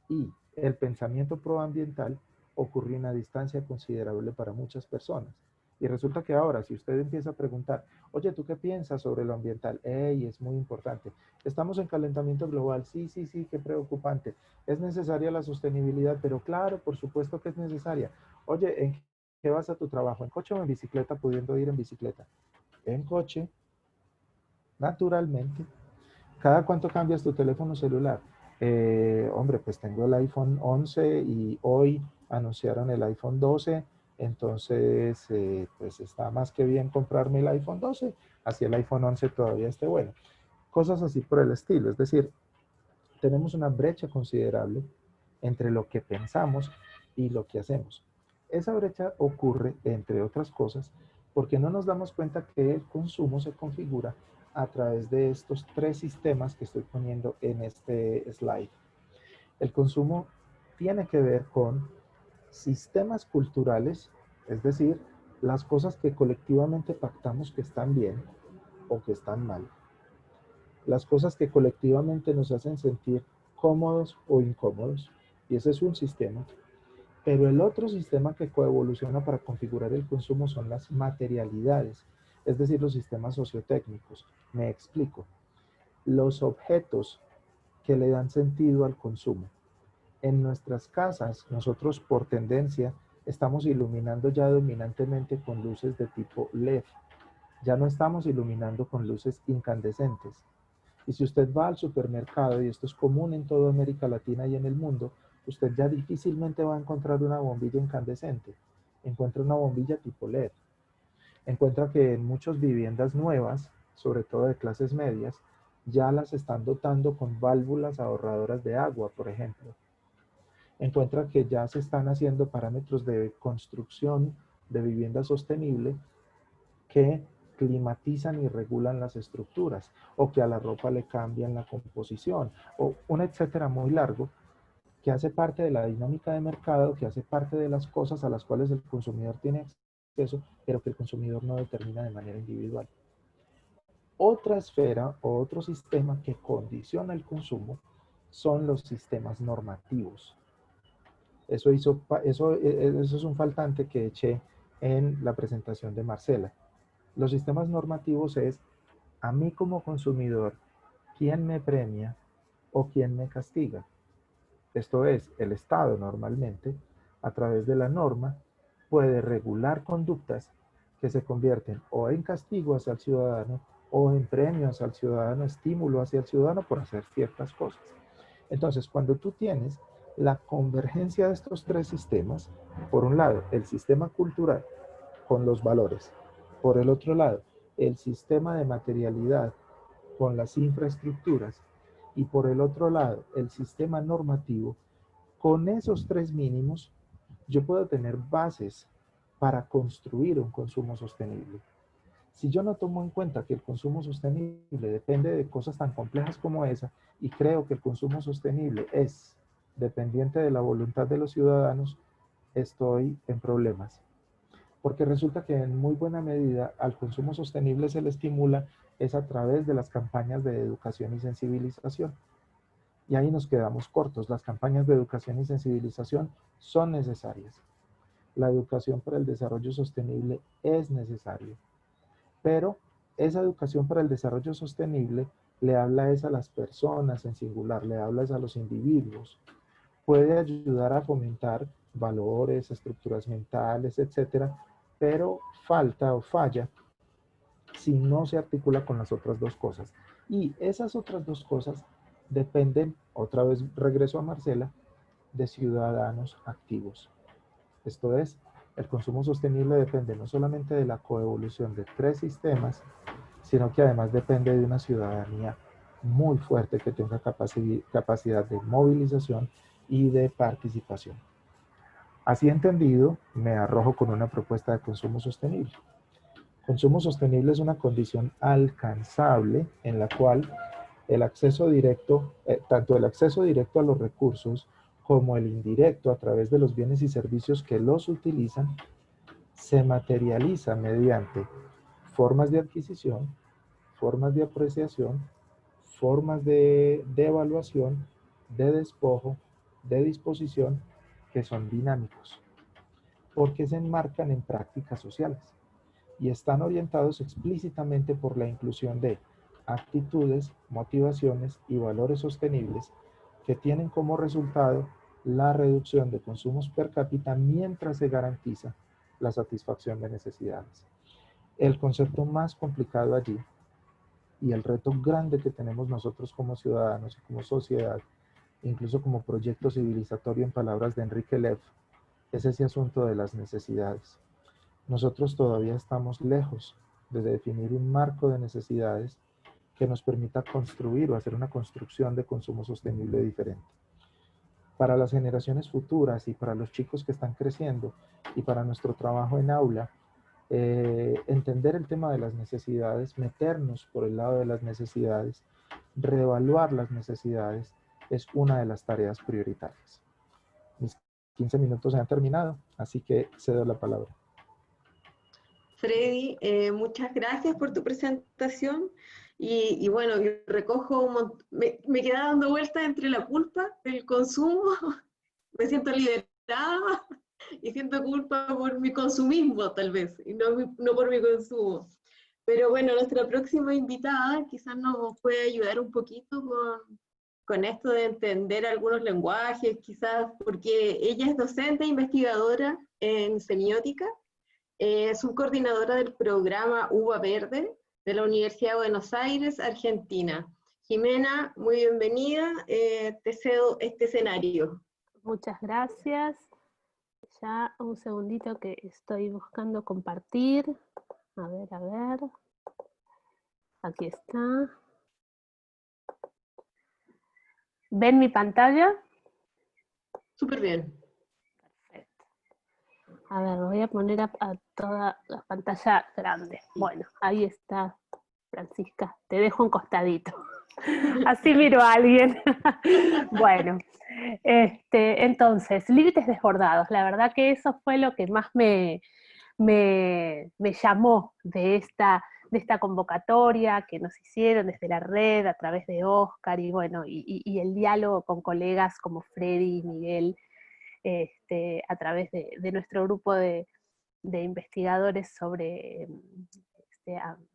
y el pensamiento proambiental ocurre una distancia considerable para muchas personas. Y resulta que ahora, si usted empieza a preguntar, oye, ¿tú qué piensas sobre lo ambiental? ¡Ey, es muy importante! ¿Estamos en calentamiento global? Sí, sí, sí, qué preocupante. ¿Es necesaria la sostenibilidad? Pero claro, por supuesto que es necesaria. Oye, ¿en qué vas a tu trabajo? ¿En coche o en bicicleta? Pudiendo ir en bicicleta. En coche, naturalmente. ¿Cada cuánto cambias tu teléfono celular? Hombre, pues tengo el iPhone 11 y hoy anunciaron el iPhone 12, entonces pues está más que bien comprarme el iPhone 12, así el iPhone 11 todavía esté bueno. Cosas así por el estilo, es decir, tenemos una brecha considerable entre lo que pensamos y lo que hacemos. Esa brecha ocurre, entre otras cosas, porque no nos damos cuenta que el consumo se configura a través de estos tres sistemas que estoy poniendo en este slide. El consumo tiene que ver con sistemas culturales, es decir, las cosas que colectivamente pactamos que están bien o que están mal. Las cosas que colectivamente nos hacen sentir cómodos o incómodos, y ese es un sistema. Pero el otro sistema que coevoluciona para configurar el consumo son las materialidades, es decir, los sistemas sociotécnicos. Me explico. Los objetos que le dan sentido al consumo. En nuestras casas, nosotros por tendencia estamos iluminando ya dominantemente con luces de tipo LED. Ya no estamos iluminando con luces incandescentes. Y si usted va al supermercado, y esto es común en toda América Latina y en el mundo, usted ya difícilmente va a encontrar una bombilla incandescente. Encuentra una bombilla tipo LED. Encuentra que en muchas viviendas nuevas, sobre todo de clases medias, ya las están dotando con válvulas ahorradoras de agua, por ejemplo. Encuentra que ya se están haciendo parámetros de construcción de vivienda sostenible que climatizan y regulan las estructuras, o que a la ropa le cambian la composición, o un etcétera muy largo, que hace parte de la dinámica de mercado, que hace parte de las cosas a las cuales el consumidor tiene acceso, pero que el consumidor no determina de manera individual. Otra esfera o otro sistema que condiciona el consumo son los sistemas normativos. Eso es un faltante que eché en la presentación de Marcela. Los sistemas normativos es, a mí como consumidor, ¿quién me premia o quién me castiga? Esto es, el Estado normalmente, a través de la norma, puede regular conductas que se convierten o en castigo hacia el ciudadano o en premio hacia el ciudadano, estímulo hacia el ciudadano por hacer ciertas cosas. Entonces, cuando tú tienes la convergencia de estos tres sistemas, por un lado, el sistema cultural con los valores, por el otro lado, el sistema de materialidad con las infraestructuras, y por el otro lado, el sistema normativo, con esos tres mínimos, yo puedo tener bases para construir un consumo sostenible. Si yo no tomo en cuenta que el consumo sostenible depende de cosas tan complejas como esa, y creo que el consumo sostenible es dependiente de la voluntad de los ciudadanos, estoy en problemas. Porque resulta que en muy buena medida al consumo sostenible se le estimula es a través de las campañas de educación y sensibilización. Y ahí nos quedamos cortos. Las campañas de educación y sensibilización son necesarias. La educación para el desarrollo sostenible es necesaria. Pero esa educación para el desarrollo sostenible le habla a las personas en singular, le habla a los individuos. Puede ayudar a fomentar valores, estructuras mentales, etcétera, pero falta o falla si no se articula con las otras dos cosas. Y esas otras dos cosas dependen, otra vez regreso a Marcela, de ciudadanos activos. Esto es, el consumo sostenible depende no solamente de la coevolución de tres sistemas, sino que además depende de una ciudadanía muy fuerte que tenga capacidad de movilización y de participación. Así entendido, me arrojo con una propuesta de consumo sostenible. Consumo sostenible es una condición alcanzable en la cual el acceso directo, tanto el acceso directo a los recursos como el indirecto a través de los bienes y servicios que los utilizan, se materializa mediante formas de adquisición, formas de apreciación, formas de evaluación, de despojo, de disposición, que son dinámicos, porque se enmarcan en prácticas sociales y están orientados explícitamente por la inclusión de actitudes, motivaciones y valores sostenibles que tienen como resultado la reducción de consumos per cápita mientras se garantiza la satisfacción de necesidades. El concepto más complicado allí y el reto grande que tenemos nosotros como ciudadanos y como sociedad, incluso como proyecto civilizatorio en palabras de Enrique Lev, es ese asunto de las necesidades. Nosotros todavía estamos lejos de definir un marco de necesidades que nos permita construir o hacer una construcción de consumo sostenible diferente. Para las generaciones futuras y para los chicos que están creciendo y para nuestro trabajo en aula, entender el tema de las necesidades, meternos por el lado de las necesidades, reevaluar las necesidades, es una de las tareas prioritarias. Mis 15 minutos se han terminado, así que cedo la palabra. Freddy, muchas gracias por tu presentación. Y bueno, yo recojo me quedé dando vueltas entre la culpa del consumo, me siento liberada y siento culpa por mi consumismo tal vez, y no por mi consumo. Pero bueno, nuestra próxima invitada quizás nos puede ayudar un poquito con esto de entender algunos lenguajes, quizás porque ella es docente e investigadora en semiótica, subcoordinadora del programa Uva Verde de la Universidad de Buenos Aires, Argentina. Jimena, muy bienvenida, te cedo este escenario. Muchas gracias. Ya un segundito que estoy buscando compartir. A ver. Aquí está. ¿Ven mi pantalla? Súper bien. Perfecto. A ver, voy a poner a toda la pantalla grande. Bueno, ahí está, Francisca. Te dejo un costadito. Así miro a alguien. Bueno, entonces, límites desbordados. La verdad que eso fue lo que más me llamó de esta convocatoria que nos hicieron desde la red, a través de Oscar, y bueno, y el diálogo con colegas como Freddy y Miguel, a través de nuestro grupo de investigadores sobre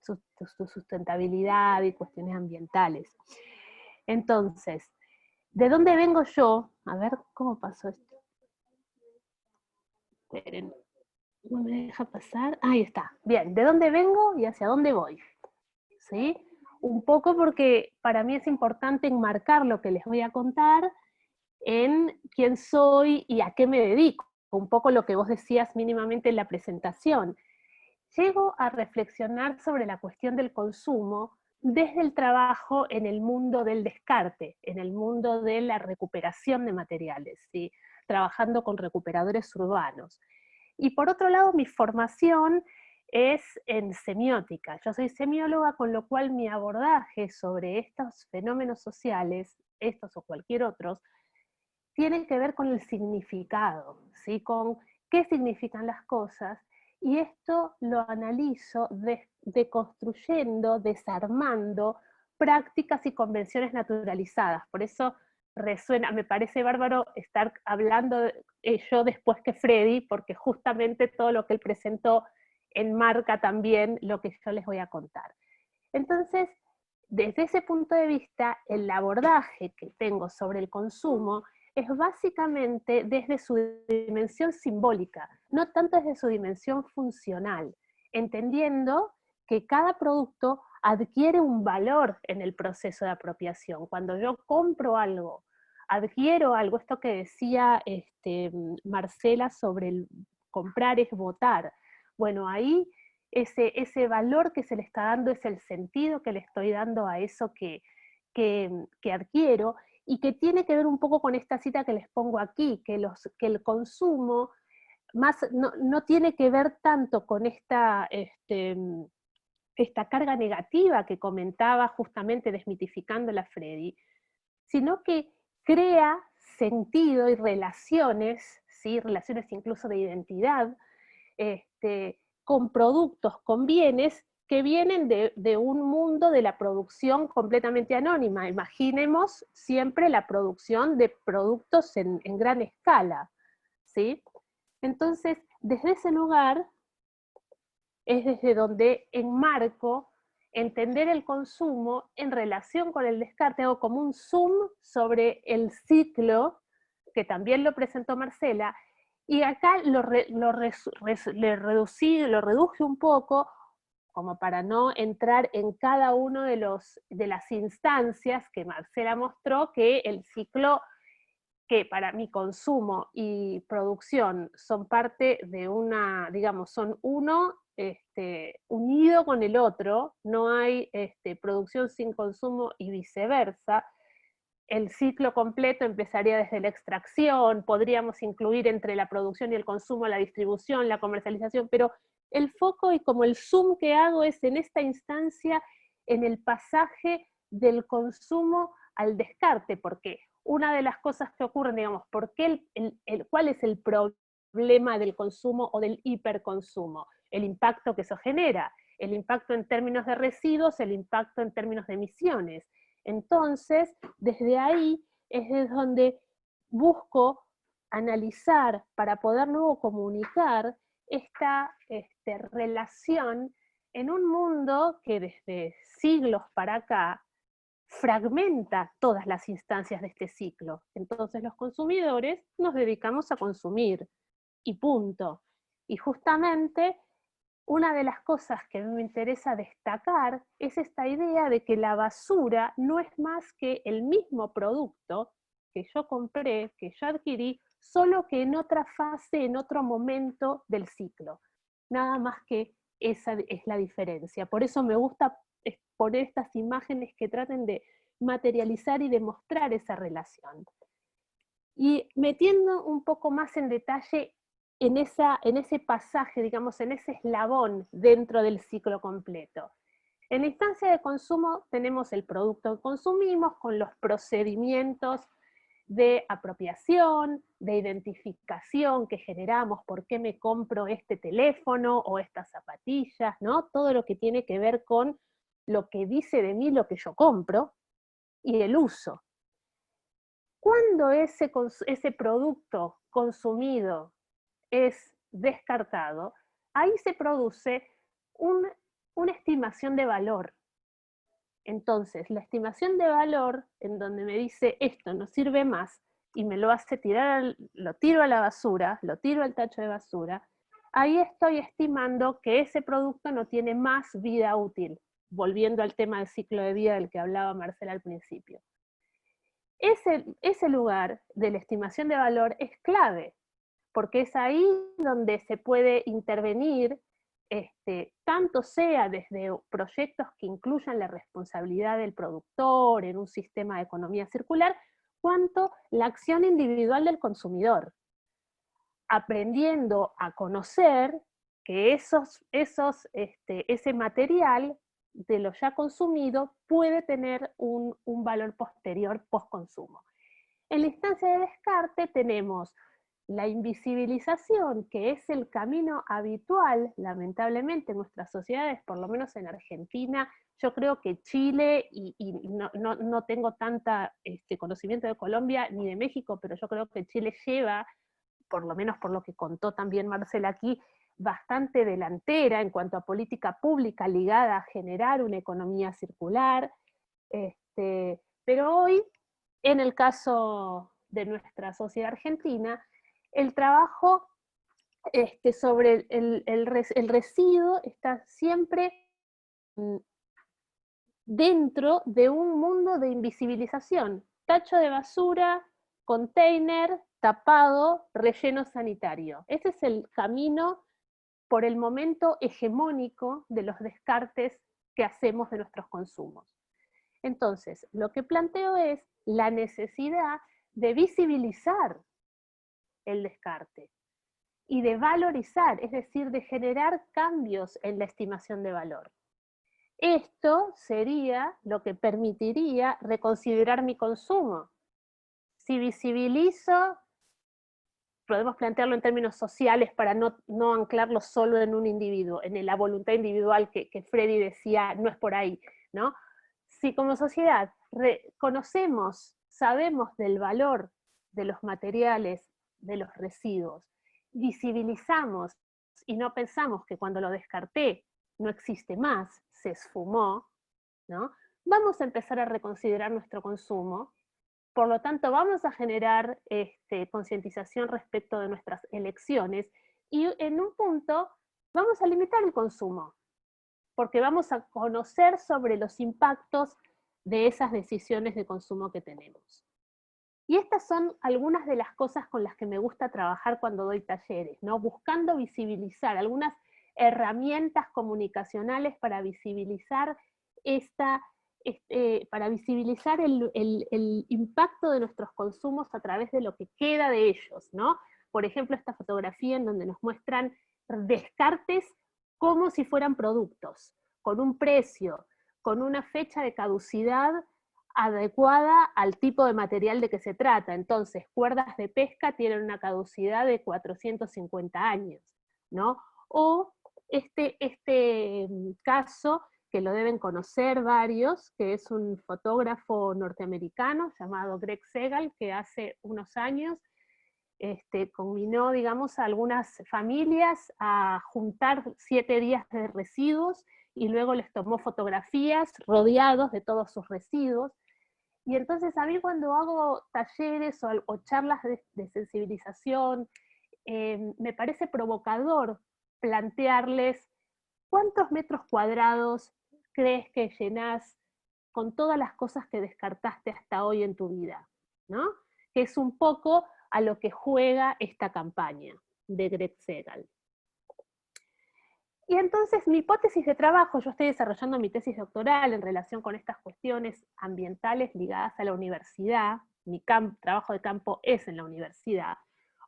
su sustentabilidad y cuestiones ambientales. Entonces, ¿de dónde vengo yo? A ver, ¿cómo pasó esto? Esperen, no me deja pasar. Ahí está. Bien, ¿de dónde vengo y hacia dónde voy? ¿Sí? Un poco porque para mí es importante enmarcar lo que les voy a contar en quién soy y a qué me dedico. Un poco lo que vos decías mínimamente en la presentación. Llego a reflexionar sobre la cuestión del consumo desde el trabajo en el mundo del descarte, en el mundo de la recuperación de materiales, ¿sí? Trabajando con recuperadores urbanos. Y por otro lado, mi formación es en semiótica. Yo soy semióloga, con lo cual mi abordaje sobre estos fenómenos sociales, estos o cualquier otros, tiene que ver con el significado, ¿sí? Con qué significan las cosas, y esto lo analizo deconstruyendo, desarmando prácticas y convenciones naturalizadas. Por eso resuena, me parece bárbaro estar hablando yo después que Freddy, porque justamente todo lo que él presentó enmarca también lo que yo les voy a contar. Entonces, desde ese punto de vista, el abordaje que tengo sobre el consumo es básicamente desde su dimensión simbólica, no tanto desde su dimensión funcional, entendiendo que cada producto adquiere un valor en el proceso de apropiación. Cuando yo compro algo, adquiero algo, esto que decía Marcela sobre el comprar es votar, bueno, ahí ese valor que se le está dando es el sentido que le estoy dando a eso que adquiero, y que tiene que ver un poco con esta cita que les pongo aquí, que el consumo no tiene que ver tanto con esta carga negativa que comentaba justamente desmitificando la Freddy, sino que crea sentido y relaciones, ¿sí? Relaciones incluso de identidad, con productos, con bienes que vienen de un mundo de la producción completamente anónima. Imaginemos siempre la producción de productos en gran escala, ¿sí? Entonces, desde ese lugar es desde donde enmarco entender el consumo en relación con el descarte, hago como un zoom sobre el ciclo, que también lo presentó Marcela, y acá lo reduje un poco, como para no entrar en cada uno de las instancias que Marcela mostró, que el ciclo, que para mi consumo y producción son parte de una, digamos, son uno unido con el otro, no hay producción sin consumo y viceversa. El ciclo completo empezaría desde la extracción, podríamos incluir entre la producción y el consumo la distribución, la comercialización, pero el foco y como el zoom que hago es en esta instancia, en el pasaje del consumo al descarte, porque una de las cosas que ocurren, digamos, ¿cuál es el problema del consumo o del hiperconsumo? El impacto que eso genera, el impacto en términos de residuos, el impacto en términos de emisiones. Entonces, desde ahí es desde donde busco analizar para poder luego comunicar esta relación en un mundo que desde siglos para acá fragmenta todas las instancias de este ciclo. Entonces los consumidores nos dedicamos a consumir, y punto. Y justamente una de las cosas que a mí me interesa destacar es esta idea de que la basura no es más que el mismo producto que yo compré, que yo adquirí, solo que en otra fase, en otro momento del ciclo. Nada más que esa es la diferencia. Por eso me gusta poner estas imágenes que traten de materializar y demostrar esa relación. Y metiendo un poco más en detalle en ese pasaje, digamos, en ese eslabón dentro del ciclo completo. En la instancia de consumo tenemos el producto que consumimos con los procedimientos de apropiación, de identificación que generamos, por qué me compro este teléfono o estas zapatillas, ¿no? Todo lo que tiene que ver con lo que dice de mí lo que yo compro, y el uso. Cuando ese producto consumido es descartado, ahí se produce una estimación de valor. Entonces, la estimación de valor, en donde me dice esto no sirve más, y me lo hace tirar, lo tiro a la basura, lo tiro al tacho de basura, ahí estoy estimando que ese producto no tiene más vida útil, volviendo al tema del ciclo de vida del que hablaba Marcela al principio. Ese lugar de la estimación de valor es clave, porque es ahí donde se puede intervenir, tanto sea desde proyectos que incluyan la responsabilidad del productor en un sistema de economía circular, cuanto la acción individual del consumidor, aprendiendo a conocer que ese material de lo ya consumido puede tener un valor posterior post-consumo. En la instancia de descarte tenemos la invisibilización, que es el camino habitual, lamentablemente, en nuestras sociedades, por lo menos en Argentina. Yo creo que Chile, y no tengo tanta conocimiento de Colombia ni de México, pero yo creo que Chile lleva, por lo menos por lo que contó también Marcela aquí, bastante delantera en cuanto a política pública ligada a generar una economía circular. Pero hoy, en el caso de nuestra sociedad argentina, el trabajo sobre el residuo está siempre dentro de un mundo de invisibilización. Tacho de basura, container, tapado, relleno sanitario. Ese es el camino, por el momento, hegemónico de los descartes que hacemos de nuestros consumos. Entonces, lo que planteo es la necesidad de visibilizar el descarte y de valorizar, es decir, de generar cambios en la estimación de valor. Esto sería lo que permitiría reconsiderar mi consumo. Si visibilizo, podemos plantearlo en términos sociales para no anclarlo solo en un individuo, en la voluntad individual que Freddy decía, no es por ahí, ¿no? Si como sociedad conocemos, sabemos del valor de los materiales, de los residuos, visibilizamos y no pensamos que cuando lo descarté no existe más, se esfumó, ¿no? Vamos a empezar a reconsiderar nuestro consumo. Por lo tanto, vamos a generar concientización respecto de nuestras elecciones y en un punto vamos a limitar el consumo, porque vamos a conocer sobre los impactos de esas decisiones de consumo que tenemos. Y estas son algunas de las cosas con las que me gusta trabajar cuando doy talleres, ¿no? Buscando visibilizar algunas herramientas comunicacionales para visibilizar el impacto de nuestros consumos a través de lo que queda de ellos, ¿no? Por ejemplo, esta fotografía en donde nos muestran descartes como si fueran productos, con un precio, con una fecha de caducidad adecuada al tipo de material de que se trata. Entonces, cuerdas de pesca tienen una caducidad de 450 años, ¿no? O este caso, que lo deben conocer varios, que es un fotógrafo norteamericano llamado Greg Segal, que hace unos años combinó, digamos, a algunas familias a juntar 7 días de residuos y luego les tomó fotografías rodeados de todos sus residuos. Y entonces a mí cuando hago talleres o charlas de sensibilización, me parece provocador plantearles cuántos metros cuadrados crees que llenás con todas las cosas que descartaste hasta hoy en tu vida, ¿no? Que es un poco a lo que juega esta campaña de Greg Segal. Y entonces mi hipótesis de trabajo, yo estoy desarrollando mi tesis doctoral en relación con estas cuestiones ambientales ligadas a la universidad, mi trabajo de campo es en la universidad,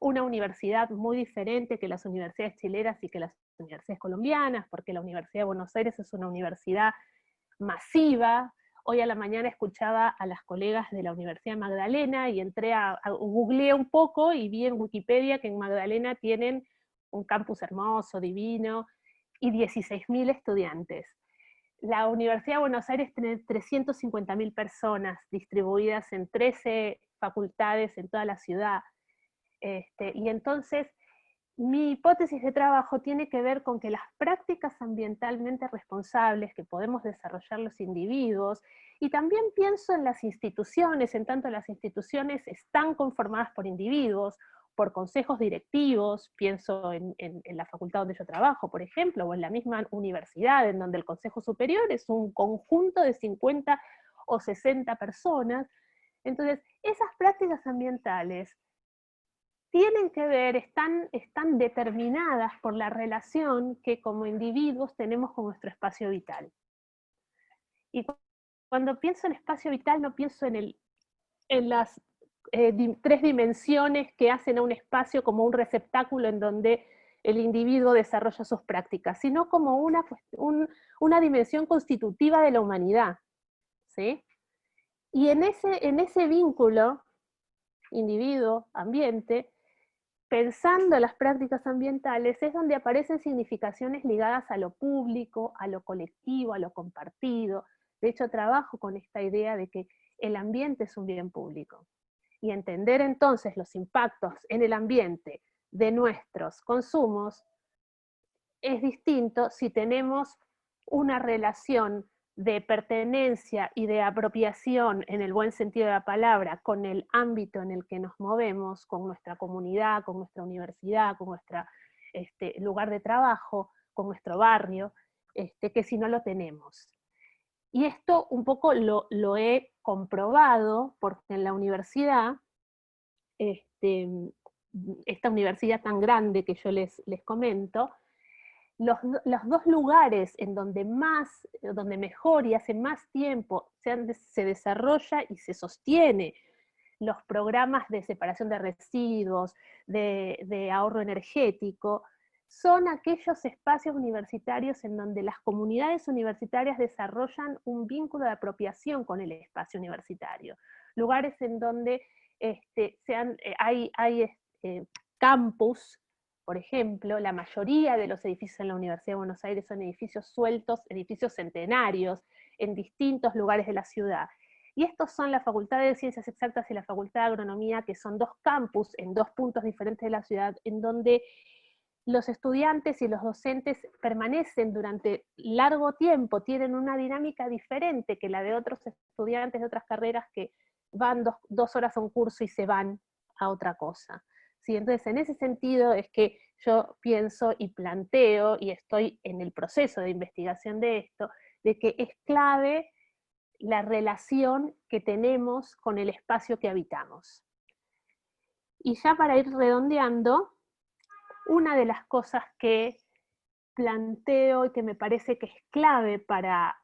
una universidad muy diferente que las universidades chilenas y que las universidades colombianas, porque la Universidad de Buenos Aires es una universidad masiva. Hoy a la mañana escuchaba a las colegas de la Universidad de Magdalena y googleé un poco y vi en Wikipedia que en Magdalena tienen un campus hermoso, divino, y 16.000 estudiantes. La Universidad de Buenos Aires tiene 350.000 personas distribuidas en 13 facultades en toda la ciudad. Y entonces, mi hipótesis de trabajo tiene que ver con que las prácticas ambientalmente responsables que podemos desarrollar los individuos, y también pienso en las instituciones, en tanto las instituciones están conformadas por individuos, por consejos directivos, pienso en la facultad donde yo trabajo, por ejemplo, o en la misma universidad, en donde el consejo superior es un conjunto de 50 o 60 personas. Entonces, esas prácticas ambientales tienen que ver, están determinadas por la relación que como individuos tenemos con nuestro espacio vital. Y cuando pienso en espacio vital no pienso en las 3 dimensiones que hacen a un espacio como un receptáculo en donde el individuo desarrolla sus prácticas, sino como una dimensión constitutiva de la humanidad, ¿sí? Y en ese vínculo, individuo-ambiente, pensando las prácticas ambientales, es donde aparecen significaciones ligadas a lo público, a lo colectivo, a lo compartido. De hecho, trabajo con esta idea de que el ambiente es un bien público. Y entender entonces los impactos en el ambiente de nuestros consumos es distinto si tenemos una relación de pertenencia y de apropiación en el buen sentido de la palabra con el ámbito en el que nos movemos, con nuestra comunidad, con nuestra universidad, con nuestro lugar de trabajo, con nuestro barrio, que si no lo tenemos. Y esto un poco lo he comprobado porque en la universidad, esta universidad tan grande que yo les comento, los 2 lugares en donde mejor y hace más tiempo se desarrolla y se sostiene los programas de separación de residuos, de ahorro energético, son aquellos espacios universitarios en donde las comunidades universitarias desarrollan un vínculo de apropiación con el espacio universitario. Lugares en donde hay campus, por ejemplo, la mayoría de los edificios en la Universidad de Buenos Aires son edificios sueltos, edificios centenarios, en distintos lugares de la ciudad. Y estos son la Facultad de Ciencias Exactas y la Facultad de Agronomía, que son dos campus en dos puntos diferentes de la ciudad, en donde los estudiantes y los docentes permanecen durante largo tiempo, tienen una dinámica diferente que la de otros estudiantes de otras carreras que van dos horas a un curso y se van a otra cosa. ¿Sí? Entonces, en ese sentido es que yo pienso y planteo, y estoy en el proceso de investigación de esto, de que es clave la relación que tenemos con el espacio que habitamos. Y ya para ir redondeando, una de las cosas que planteo y que me parece que es clave para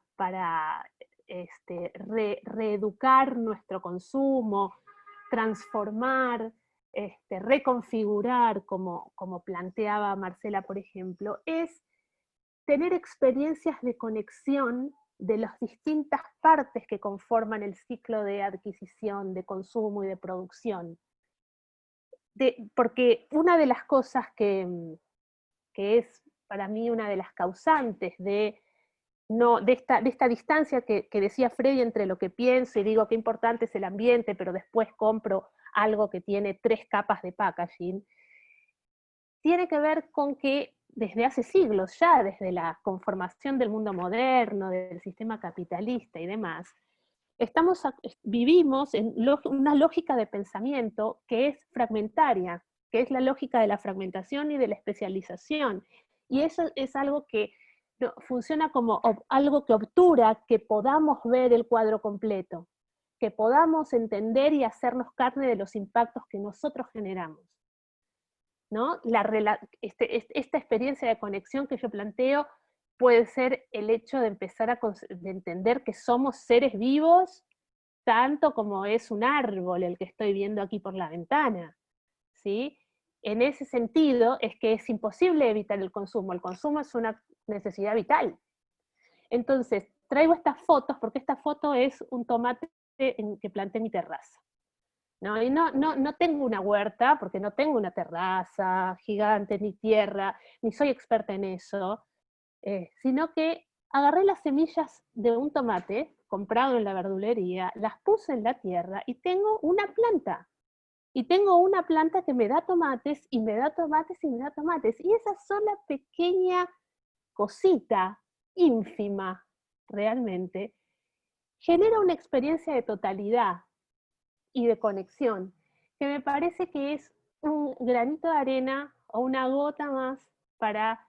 reeducar nuestro consumo, transformar, reconfigurar, como planteaba Marcela, por ejemplo, es tener experiencias de conexión de las distintas partes que conforman el ciclo de adquisición, de consumo y de producción. Porque una de las cosas que es para mí una de las causantes de esta distancia que decía Freddy entre lo que pienso y digo qué importante es el ambiente, pero después compro algo que tiene 3 capas de packaging, tiene que ver con que desde hace siglos ya, desde la conformación del mundo moderno, del sistema capitalista y demás, vivimos en una lógica de pensamiento que es fragmentaria, que es la lógica de la fragmentación y de la especialización. Y eso es algo que funciona como algo que obtura que podamos ver el cuadro completo, que podamos entender y hacernos carne de los impactos que nosotros generamos, ¿no? Esta experiencia de conexión que yo planteo puede ser el hecho de empezar de entender que somos seres vivos, tanto como es un árbol el que estoy viendo aquí por la ventana, ¿sí? En ese sentido es que es imposible evitar el consumo es una necesidad vital. Entonces, traigo estas fotos porque esta foto es un tomate que planté en mi terraza. ¿No? Y no tengo una huerta, porque no tengo una terraza gigante, ni tierra, ni soy experta en eso, sino que agarré las semillas de un tomate comprado en la verdulería, las puse en la tierra y tengo una planta. Y tengo una planta que me da tomates, y me da tomates, y me da tomates. Y esa sola pequeña cosita, ínfima realmente, genera una experiencia de totalidad y de conexión, que me parece que es un granito de arena o una gota más para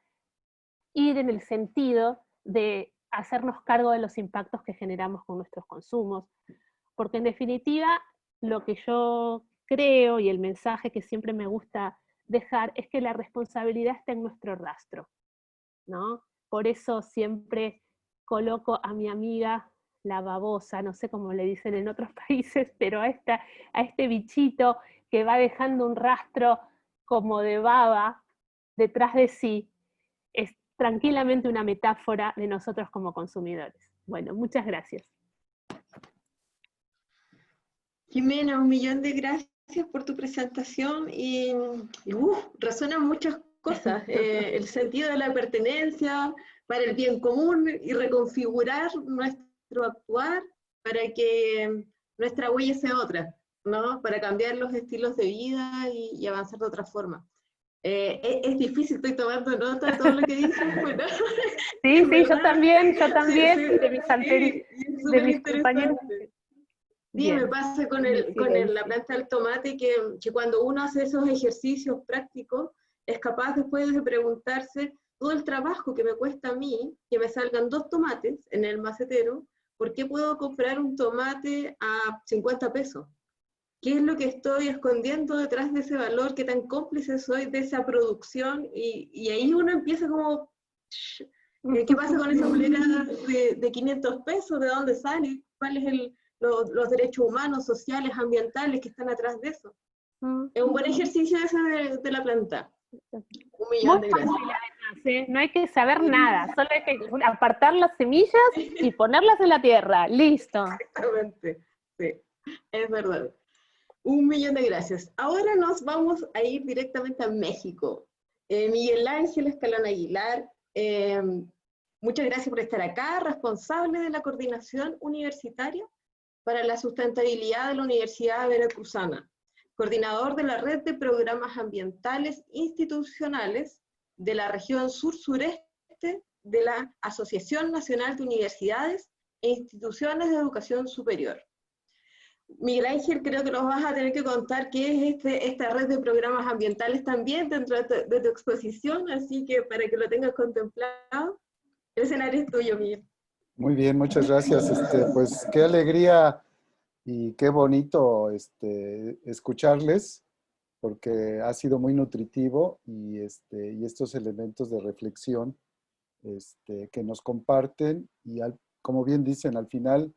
ir en el sentido de hacernos cargo de los impactos que generamos con nuestros consumos, porque en definitiva lo que yo creo y el mensaje que siempre me gusta dejar es que la responsabilidad está en nuestro rastro, ¿no? Por eso siempre coloco a mi amiga la babosa, no sé cómo le dicen en otros países, pero a este bichito que va dejando un rastro como de baba detrás de sí, es tranquilamente una metáfora de nosotros como consumidores. Bueno, muchas gracias. Jimena, 1.000.000 de gracias por tu presentación y resuenan muchas cosas. El sentido de la pertenencia para el bien común y reconfigurar nuestro actuar para que nuestra huella sea otra, ¿no? Para cambiar los estilos de vida y avanzar de otra forma. Es difícil, estoy tomando nota de todo lo que dices. Bueno, sí, yo también, sí, de mis compañeros. Sí, me pasa con la planta del tomate que cuando uno hace esos ejercicios prácticos, es capaz después de preguntarse todo el trabajo que me cuesta a mí, que me salgan 2 tomates en el macetero, ¿por qué puedo comprar un tomate a 50 pesos? ¿Qué es lo que estoy escondiendo detrás de ese valor? ¿Qué tan cómplice soy de esa producción? Y ahí uno empieza como, ¿qué pasa con esa bolera de 500 pesos? ¿De dónde sale? ¿Cuáles son los derechos humanos, sociales, ambientales que están atrás de eso? Es un buen ejercicio ese de la planta. 1 millón de Muy gracias. fácil además, ¿eh? No hay que saber nada, solo hay que apartar las semillas y ponerlas en la tierra, listo. Exactamente, sí, es verdad. 1 millón de gracias. Ahora nos vamos a ir directamente a México. Miguel Ángel Escalón Aguilar, muchas gracias por estar acá, responsable de la coordinación universitaria para la sustentabilidad de la Universidad Veracruzana, coordinador de la red de programas ambientales institucionales de la región sur-sureste de la Asociación Nacional de Universidades e Instituciones de Educación Superior. Miguel Ángel, creo que nos vas a tener que contar qué es esta red de programas ambientales también dentro de tu exposición, así que para que lo tengas contemplado, el escenario es tuyo, Miguel. Muy bien, muchas gracias. Pues qué alegría y qué bonito escucharles, porque ha sido muy nutritivo y estos elementos de reflexión que nos comparten y como bien dicen, al final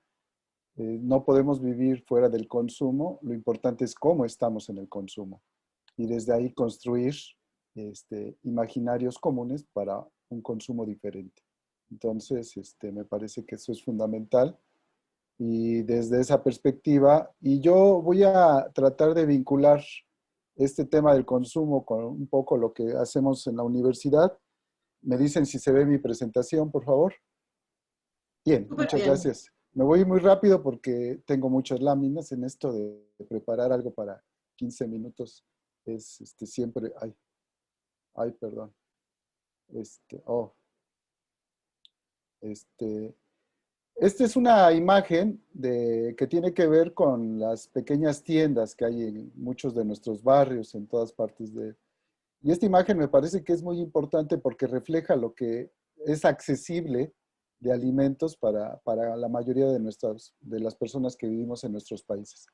no podemos vivir fuera del consumo, lo importante es cómo estamos en el consumo y desde ahí construir imaginarios comunes para un consumo diferente. Entonces, me parece que eso es fundamental y desde esa perspectiva, y yo voy a tratar de vincular este tema del consumo con un poco lo que hacemos en la universidad. Me dicen si se ve mi presentación, por favor. Bien, muchas gracias. Me voy muy rápido porque tengo muchas láminas en esto de preparar algo para 15 minutos. Es siempre, ay, perdón. Esta es una imagen que tiene que ver con las pequeñas tiendas que hay en muchos de nuestros barrios, en todas partes Y esta imagen me parece que es muy importante porque refleja lo que es accesible de alimentos para la mayoría de las personas que vivimos en nuestros países.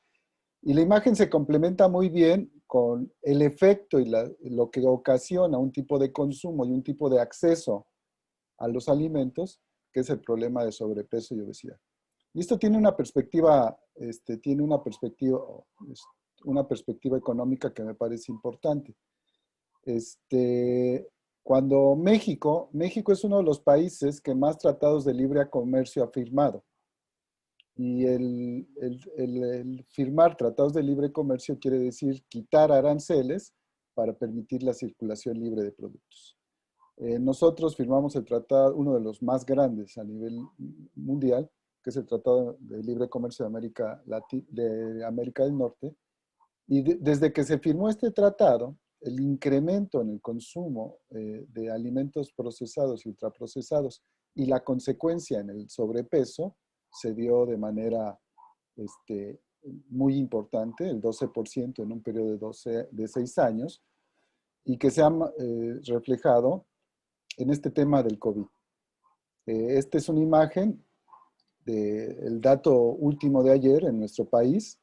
Y la imagen se complementa muy bien con el efecto y lo que ocasiona un tipo de consumo y un tipo de acceso a los alimentos, que es el problema de sobrepeso y obesidad. Y esto tiene una perspectiva, una perspectiva económica que me parece importante. Cuando México es uno de los países que más tratados de libre comercio ha firmado. Y el firmar tratados de libre comercio quiere decir quitar aranceles para permitir la circulación libre de productos. Nosotros firmamos el tratado, uno de los más grandes a nivel mundial, que es el Tratado de Libre Comercio de América del Norte. Y desde que se firmó este tratado, el incremento en el consumo de alimentos procesados y ultraprocesados y la consecuencia en el sobrepeso se dio de manera muy importante, el 12% en un periodo de 6 años, y que se ha reflejado en este tema del COVID. Esta es una imagen del dato último de ayer en nuestro país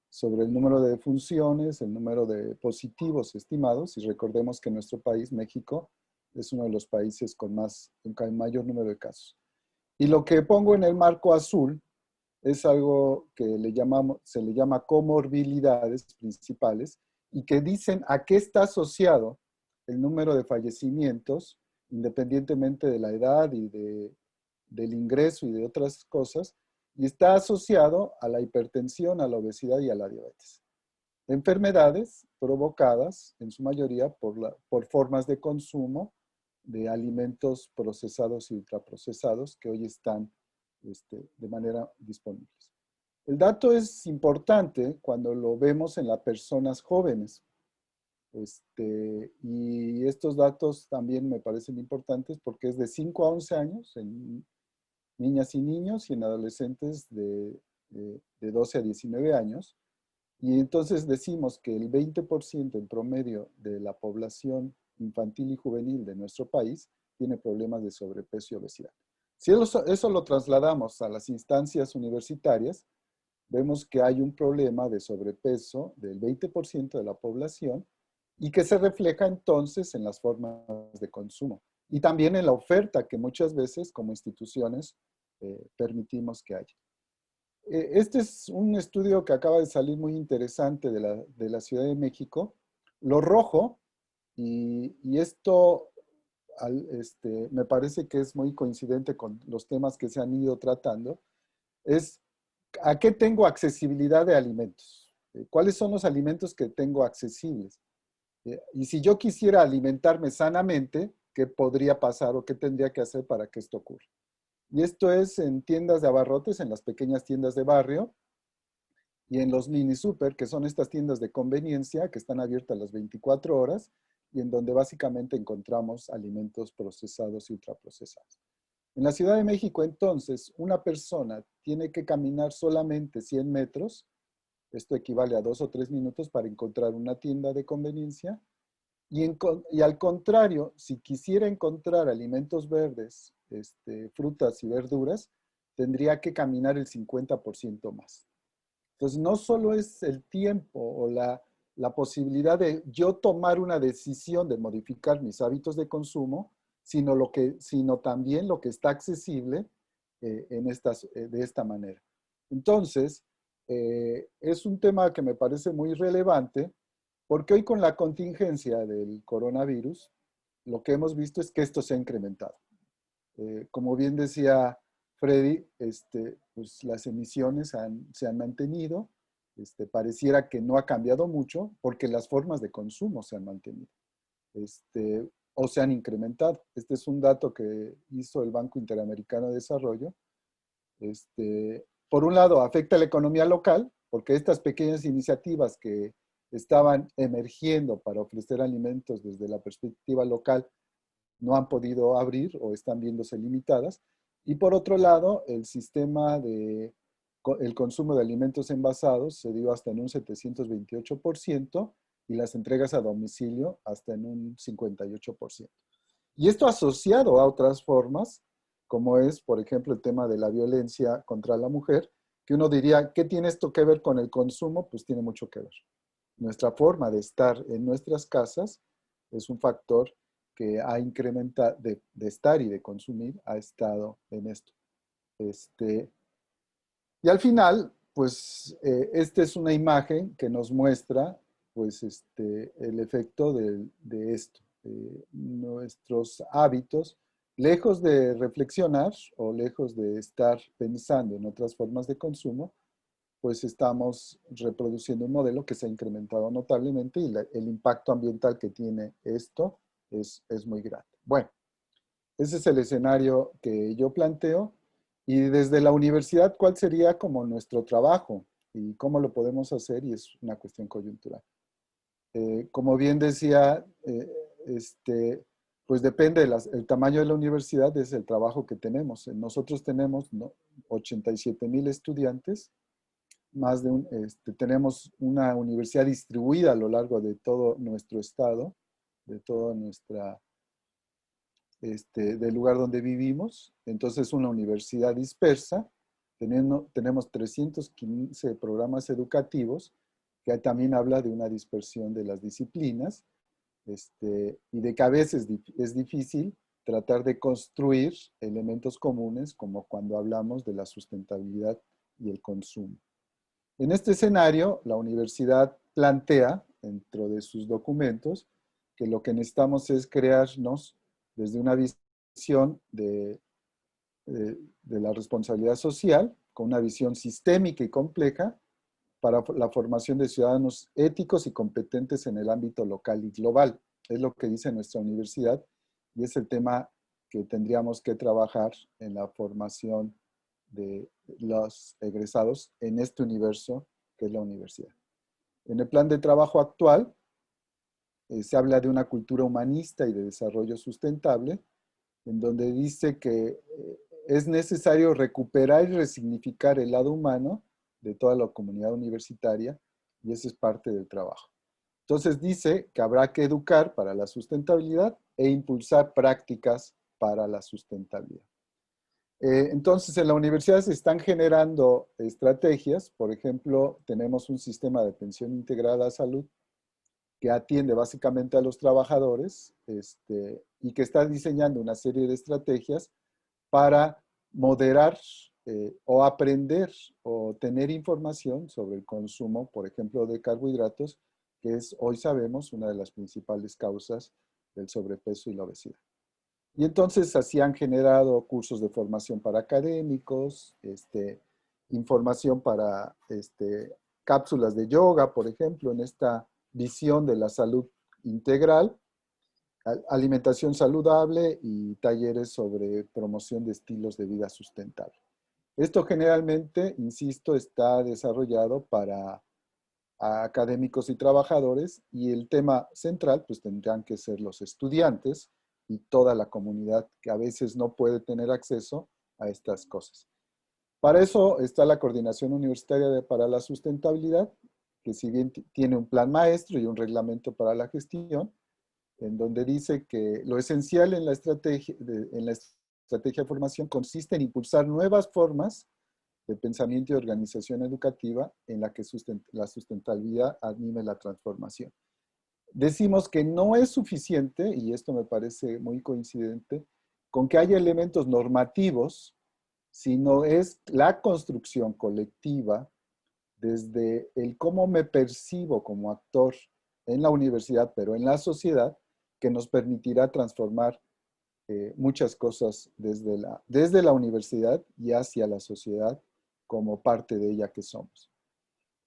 sobre el número de defunciones, el número de positivos estimados, y recordemos que nuestro país, México, es uno de los países con mayor número de casos. Y lo que pongo en el marco azul es algo que se le llama comorbilidades principales y que dicen a qué está asociado el número de fallecimientos, independientemente de la edad y del ingreso y de otras cosas, y está asociado a la hipertensión, a la obesidad y a la diabetes. Enfermedades provocadas, en su mayoría, por formas de consumo de alimentos procesados y ultraprocesados que hoy están de manera disponibles. El dato es importante cuando lo vemos en las personas jóvenes. Y estos datos también me parecen importantes porque es de 5 a 11 años en niñas y niños y en adolescentes de 12 a 19 años. Y entonces decimos que el 20% en promedio de la población infantil y juvenil de nuestro país tiene problemas de sobrepeso y obesidad. Si eso lo trasladamos a las instancias universitarias, vemos que hay un problema de sobrepeso del 20% de la población y que se refleja entonces en las formas de consumo y también en la oferta que muchas veces como instituciones permitimos que haya. Este es un estudio que acaba de salir muy interesante de la Ciudad de México. Lo rojo Y esto me parece que es muy coincidente con los temas que se han ido tratando, es ¿a qué tengo accesibilidad de alimentos? ¿Cuáles son los alimentos que tengo accesibles? Y si yo quisiera alimentarme sanamente, ¿qué podría pasar o qué tendría que hacer para que esto ocurra? Y esto es en tiendas de abarrotes, en las pequeñas tiendas de barrio, y en los mini super, que son estas tiendas de conveniencia que están abiertas las 24 horas y en donde básicamente encontramos alimentos procesados y ultraprocesados. En la Ciudad de México, entonces, una persona tiene que caminar solamente 100 metros, esto equivale a 2 o 3 minutos para encontrar una tienda de conveniencia, y al contrario, si quisiera encontrar alimentos verdes, frutas y verduras, tendría que caminar el 50% más. Entonces, no solo es el tiempo o la posibilidad de yo tomar una decisión de modificar mis hábitos de consumo, sino también lo que está accesible de esta manera. Entonces, es un tema que me parece muy relevante, porque hoy con la contingencia del coronavirus, lo que hemos visto es que esto se ha incrementado. Como bien decía Freddy, pues las emisiones se han mantenido, pareciera que no ha cambiado mucho porque las formas de consumo se han mantenido o se han incrementado. Este es un dato que hizo el Banco Interamericano de Desarrollo. Por un lado, afecta a la economía local, porque estas pequeñas iniciativas que estaban emergiendo para ofrecer alimentos desde la perspectiva local no han podido abrir o están viéndose limitadas. Y por otro lado, el consumo de alimentos envasados se dio hasta en un 728% y las entregas a domicilio hasta en un 58%. Y esto asociado a otras formas, como es, por ejemplo, el tema de la violencia contra la mujer, que uno diría, ¿qué tiene esto que ver con el consumo? Pues tiene mucho que ver. Nuestra forma de estar en nuestras casas es un factor que ha incrementado, de estar y de consumir, ha estado en esto. Y al final, pues, esta es una imagen que nos muestra, pues, el efecto de esto. Nuestros hábitos, lejos de reflexionar o lejos de estar pensando en otras formas de consumo, pues estamos reproduciendo un modelo que se ha incrementado notablemente y el impacto ambiental que tiene esto es muy grande. Bueno, ese es el escenario que yo planteo. Y desde la universidad, ¿cuál sería como nuestro trabajo? ¿Y cómo lo podemos hacer? Y es una cuestión coyuntural. Como bien decía, pues depende del tamaño de la universidad, es el trabajo que tenemos. Nosotros tenemos 87,000 estudiantes, tenemos una universidad distribuida a lo largo de todo nuestro estado, de toda del lugar donde vivimos. Entonces es una universidad dispersa. Tenemos 315 programas educativos, que también habla de una dispersión de las disciplinas, y de que a veces es difícil tratar de construir elementos comunes, como cuando hablamos de la sustentabilidad y el consumo. En este escenario, la universidad plantea, dentro de sus documentos, que lo que necesitamos es crearnos desde una visión de la responsabilidad social, con una visión sistémica y compleja, para la formación de ciudadanos éticos y competentes en el ámbito local y global. Es lo que dice nuestra universidad y es el tema que tendríamos que trabajar en la formación de los egresados en este universo que es la universidad. En el plan de trabajo actual se habla de una cultura humanista y de desarrollo sustentable, en donde dice que es necesario recuperar y resignificar el lado humano de toda la comunidad universitaria, y eso es parte del trabajo. Entonces dice que habrá que educar para la sustentabilidad e impulsar prácticas para la sustentabilidad. Entonces en la universidad se están generando estrategias. Por ejemplo, tenemos un sistema de atención integrada a salud que atiende básicamente a los trabajadores y que está diseñando una serie de estrategias para moderar o aprender o tener información sobre el consumo, por ejemplo, de carbohidratos que es, hoy sabemos, una de las principales causas del sobrepeso y la obesidad. Y entonces así han generado cursos de formación para académicos, información para cápsulas de yoga, por ejemplo, en esta visión de la salud integral, alimentación saludable y talleres sobre promoción de estilos de vida sustentable. Esto generalmente, insisto, está desarrollado para académicos y trabajadores, y el tema central pues tendrán que ser los estudiantes y toda la comunidad que a veces no puede tener acceso a estas cosas. Para eso está la Coordinación Universitaria para la Sustentabilidad, que si bien tiene un plan maestro y un reglamento para la gestión, en donde dice que lo esencial en la estrategia de formación consiste en impulsar nuevas formas de pensamiento y organización educativa en la que la sustentabilidad anime la transformación. Decimos que no es suficiente, y esto me parece muy coincidente, con que haya elementos normativos, sino es la construcción colectiva desde el cómo me percibo como actor en la universidad, pero en la sociedad, que nos permitirá transformar muchas cosas desde la universidad y hacia la sociedad como parte de ella que somos.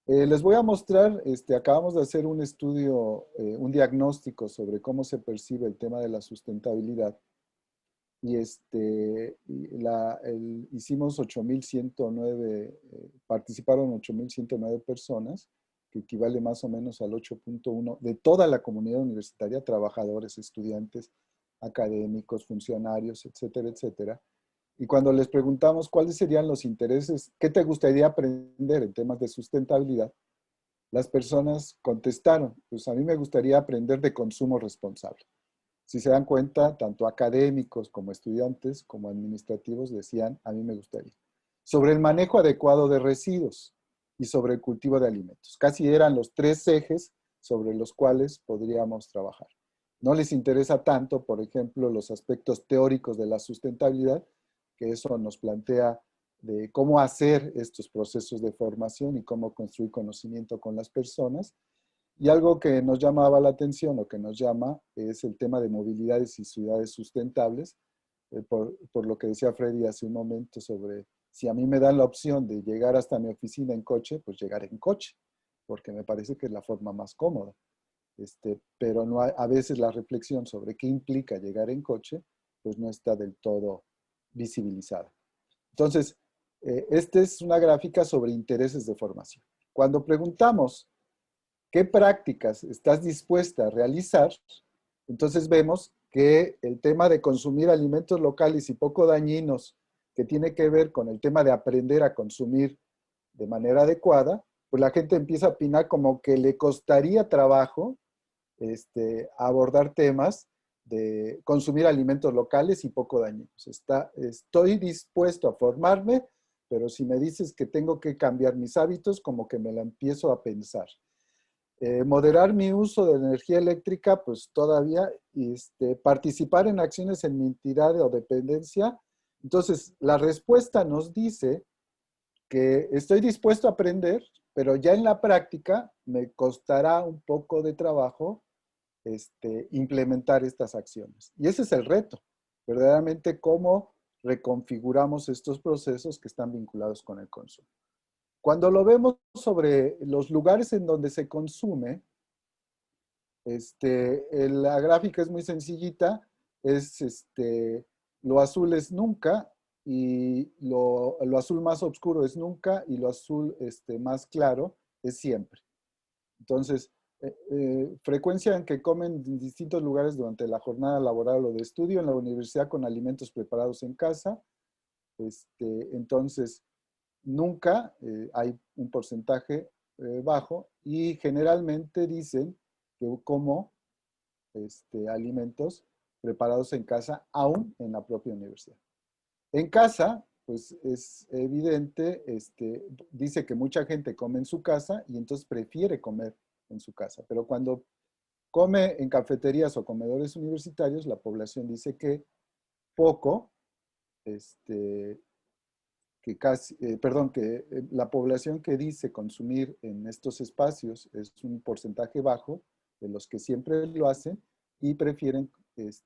Les voy a mostrar, acabamos de hacer un estudio, un diagnóstico sobre cómo se percibe el tema de la sustentabilidad. Y hicimos 8.109, participaron 8.109 personas, que equivale más o menos al 8.1 de toda la comunidad universitaria, trabajadores, estudiantes, académicos, funcionarios, etcétera, etcétera. Y cuando les preguntamos cuáles serían los intereses, ¿qué te gustaría aprender en temas de sustentabilidad? Las personas contestaron, pues a mí me gustaría aprender de consumo responsable. Si se dan cuenta, tanto académicos como estudiantes, como administrativos decían, a mí me gustaría. Sobre el manejo adecuado de residuos y sobre el cultivo de alimentos. Casi eran los 3 ejes sobre los cuales podríamos trabajar. No les interesa tanto, por ejemplo, los aspectos teóricos de la sustentabilidad, que eso nos plantea de cómo hacer estos procesos de formación y cómo construir conocimiento con las personas. Y algo que nos llamaba la atención, o que nos llama, es el tema de movilidades y ciudades sustentables, por lo que decía Freddy hace un momento sobre si a mí me dan la opción de llegar hasta mi oficina en coche, pues llegar en coche, porque me parece que es la forma más cómoda. Pero no a veces la reflexión sobre qué implica llegar en coche, pues no está del todo visibilizada. Entonces, esta es una gráfica sobre intereses de formación. Cuando preguntamos qué prácticas estás dispuesta a realizar, entonces vemos que el tema de consumir alimentos locales y poco dañinos, que tiene que ver con el tema de aprender a consumir de manera adecuada, pues la gente empieza a opinar como que le costaría trabajo abordar temas de consumir alimentos locales y poco dañinos. Estoy dispuesto a formarme, pero si me dices que tengo que cambiar mis hábitos, como que me la empiezo a pensar. Moderar mi uso de energía eléctrica, pues todavía, participar en acciones en mi entidad o dependencia. Entonces, la respuesta nos dice que estoy dispuesto a aprender, pero ya en la práctica me costará un poco de trabajo implementar estas acciones. Y ese es el reto, verdaderamente cómo reconfiguramos estos procesos que están vinculados con el consumo. Cuando lo vemos sobre los lugares en donde se consume, la gráfica es muy sencillita, lo azul es nunca, y lo azul más oscuro es nunca, y lo azul más claro es siempre. Entonces, frecuencia en que comen en distintos lugares durante la jornada laboral o de estudio, en la universidad con alimentos preparados en casa. Entonces, nunca hay un porcentaje bajo, y generalmente dicen que como alimentos preparados en casa, aún en la propia universidad. En casa, pues es evidente, dice que mucha gente come en su casa y entonces prefiere comer en su casa. Pero cuando come en cafeterías o comedores universitarios, la población dice que poco, que la población que dice consumir en estos espacios es un porcentaje bajo de los que siempre lo hacen y prefieren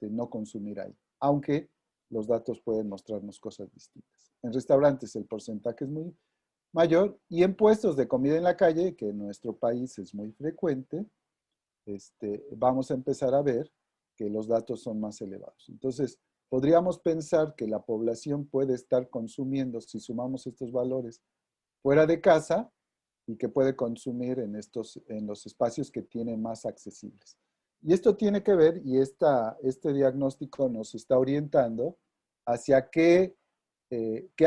no consumir ahí, aunque los datos pueden mostrarnos cosas distintas. En restaurantes el porcentaje es muy mayor y en puestos de comida en la calle, que en nuestro país es muy frecuente, vamos a empezar a ver que los datos son más elevados. Entonces, podríamos pensar que la población puede estar consumiendo, si sumamos estos valores, fuera de casa y que puede consumir en los espacios que tienen más accesibles. Y esto tiene que ver, y este diagnóstico nos está orientando hacia qué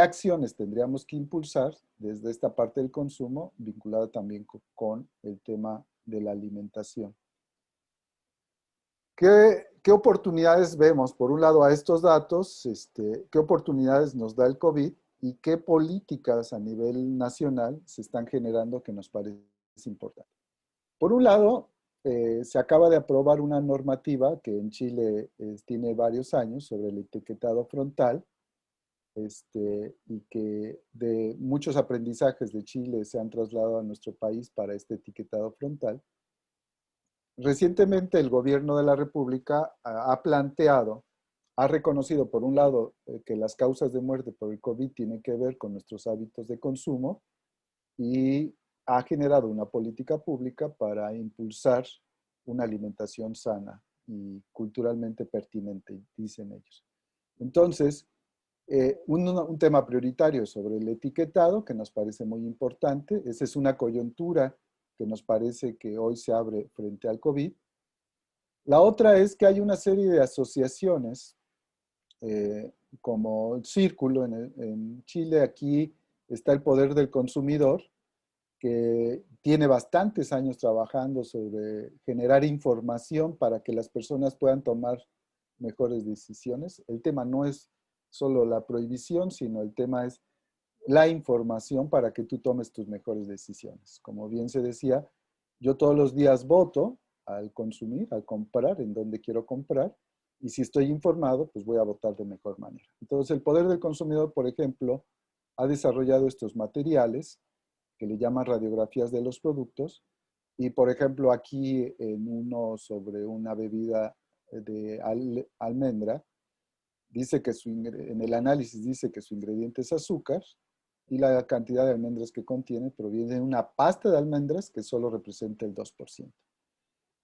acciones tendríamos que impulsar desde esta parte del consumo, vinculada también con el tema de la alimentación. ¿Qué oportunidades vemos? Por un lado, a estos datos, ¿qué oportunidades nos da el COVID y qué políticas a nivel nacional se están generando que nos parece importante? Por un lado, se acaba de aprobar una normativa que en Chile tiene varios años sobre el etiquetado frontal, y que de muchos aprendizajes de Chile se han trasladado a nuestro país para este etiquetado frontal. Recientemente el gobierno de la República ha reconocido por un lado que las causas de muerte por el COVID tienen que ver con nuestros hábitos de consumo y ha generado una política pública para impulsar una alimentación sana y culturalmente pertinente, dicen ellos. Entonces, un tema prioritario sobre el etiquetado que nos parece muy importante. Esa es una coyuntura que nos parece que hoy se abre frente al COVID. La otra es que hay una serie de asociaciones, como el Círculo en Chile. Aquí está el Poder del Consumidor, que tiene bastantes años trabajando sobre generar información para que las personas puedan tomar mejores decisiones. El tema no es solo la prohibición, sino el tema es la información para que tú tomes tus mejores decisiones. Como bien se decía, yo todos los días voto al consumir, al comprar, en donde quiero comprar, y si estoy informado, pues voy a votar de mejor manera. Entonces, el Poder del Consumidor, por ejemplo, ha desarrollado estos materiales que le llaman radiografías de los productos, y por ejemplo, aquí en uno sobre una bebida de almendra, dice que en el análisis dice que su ingrediente es azúcar, y la cantidad de almendras que contiene proviene de una pasta de almendras que solo representa el 2%.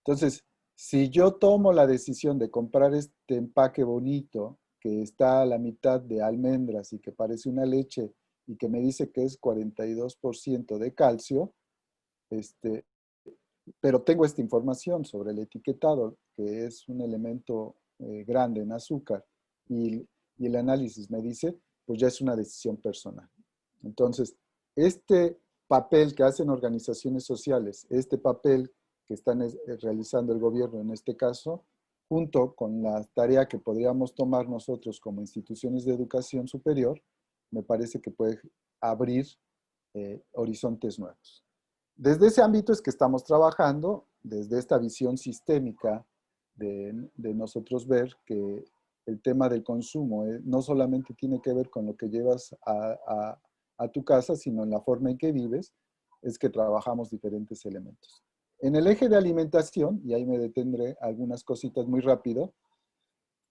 Entonces, si yo tomo la decisión de comprar este empaque bonito, que está a la mitad de almendras y que parece una leche y que me dice que es 42% de calcio, pero tengo esta información sobre el etiquetado, que es un elemento grande en azúcar, y el análisis me dice, pues ya es una decisión personal. Entonces, este papel que hacen organizaciones sociales, este papel que están realizando el gobierno en este caso, junto con la tarea que podríamos tomar nosotros como instituciones de educación superior, me parece que puede abrir horizontes nuevos. Desde ese ámbito es que estamos trabajando, desde esta visión sistémica de nosotros ver que el tema del consumo no solamente tiene que ver con lo que llevas a tu casa, sino en la forma en que vives, es que trabajamos diferentes elementos. En el eje de alimentación, y ahí me detendré algunas cositas muy rápido,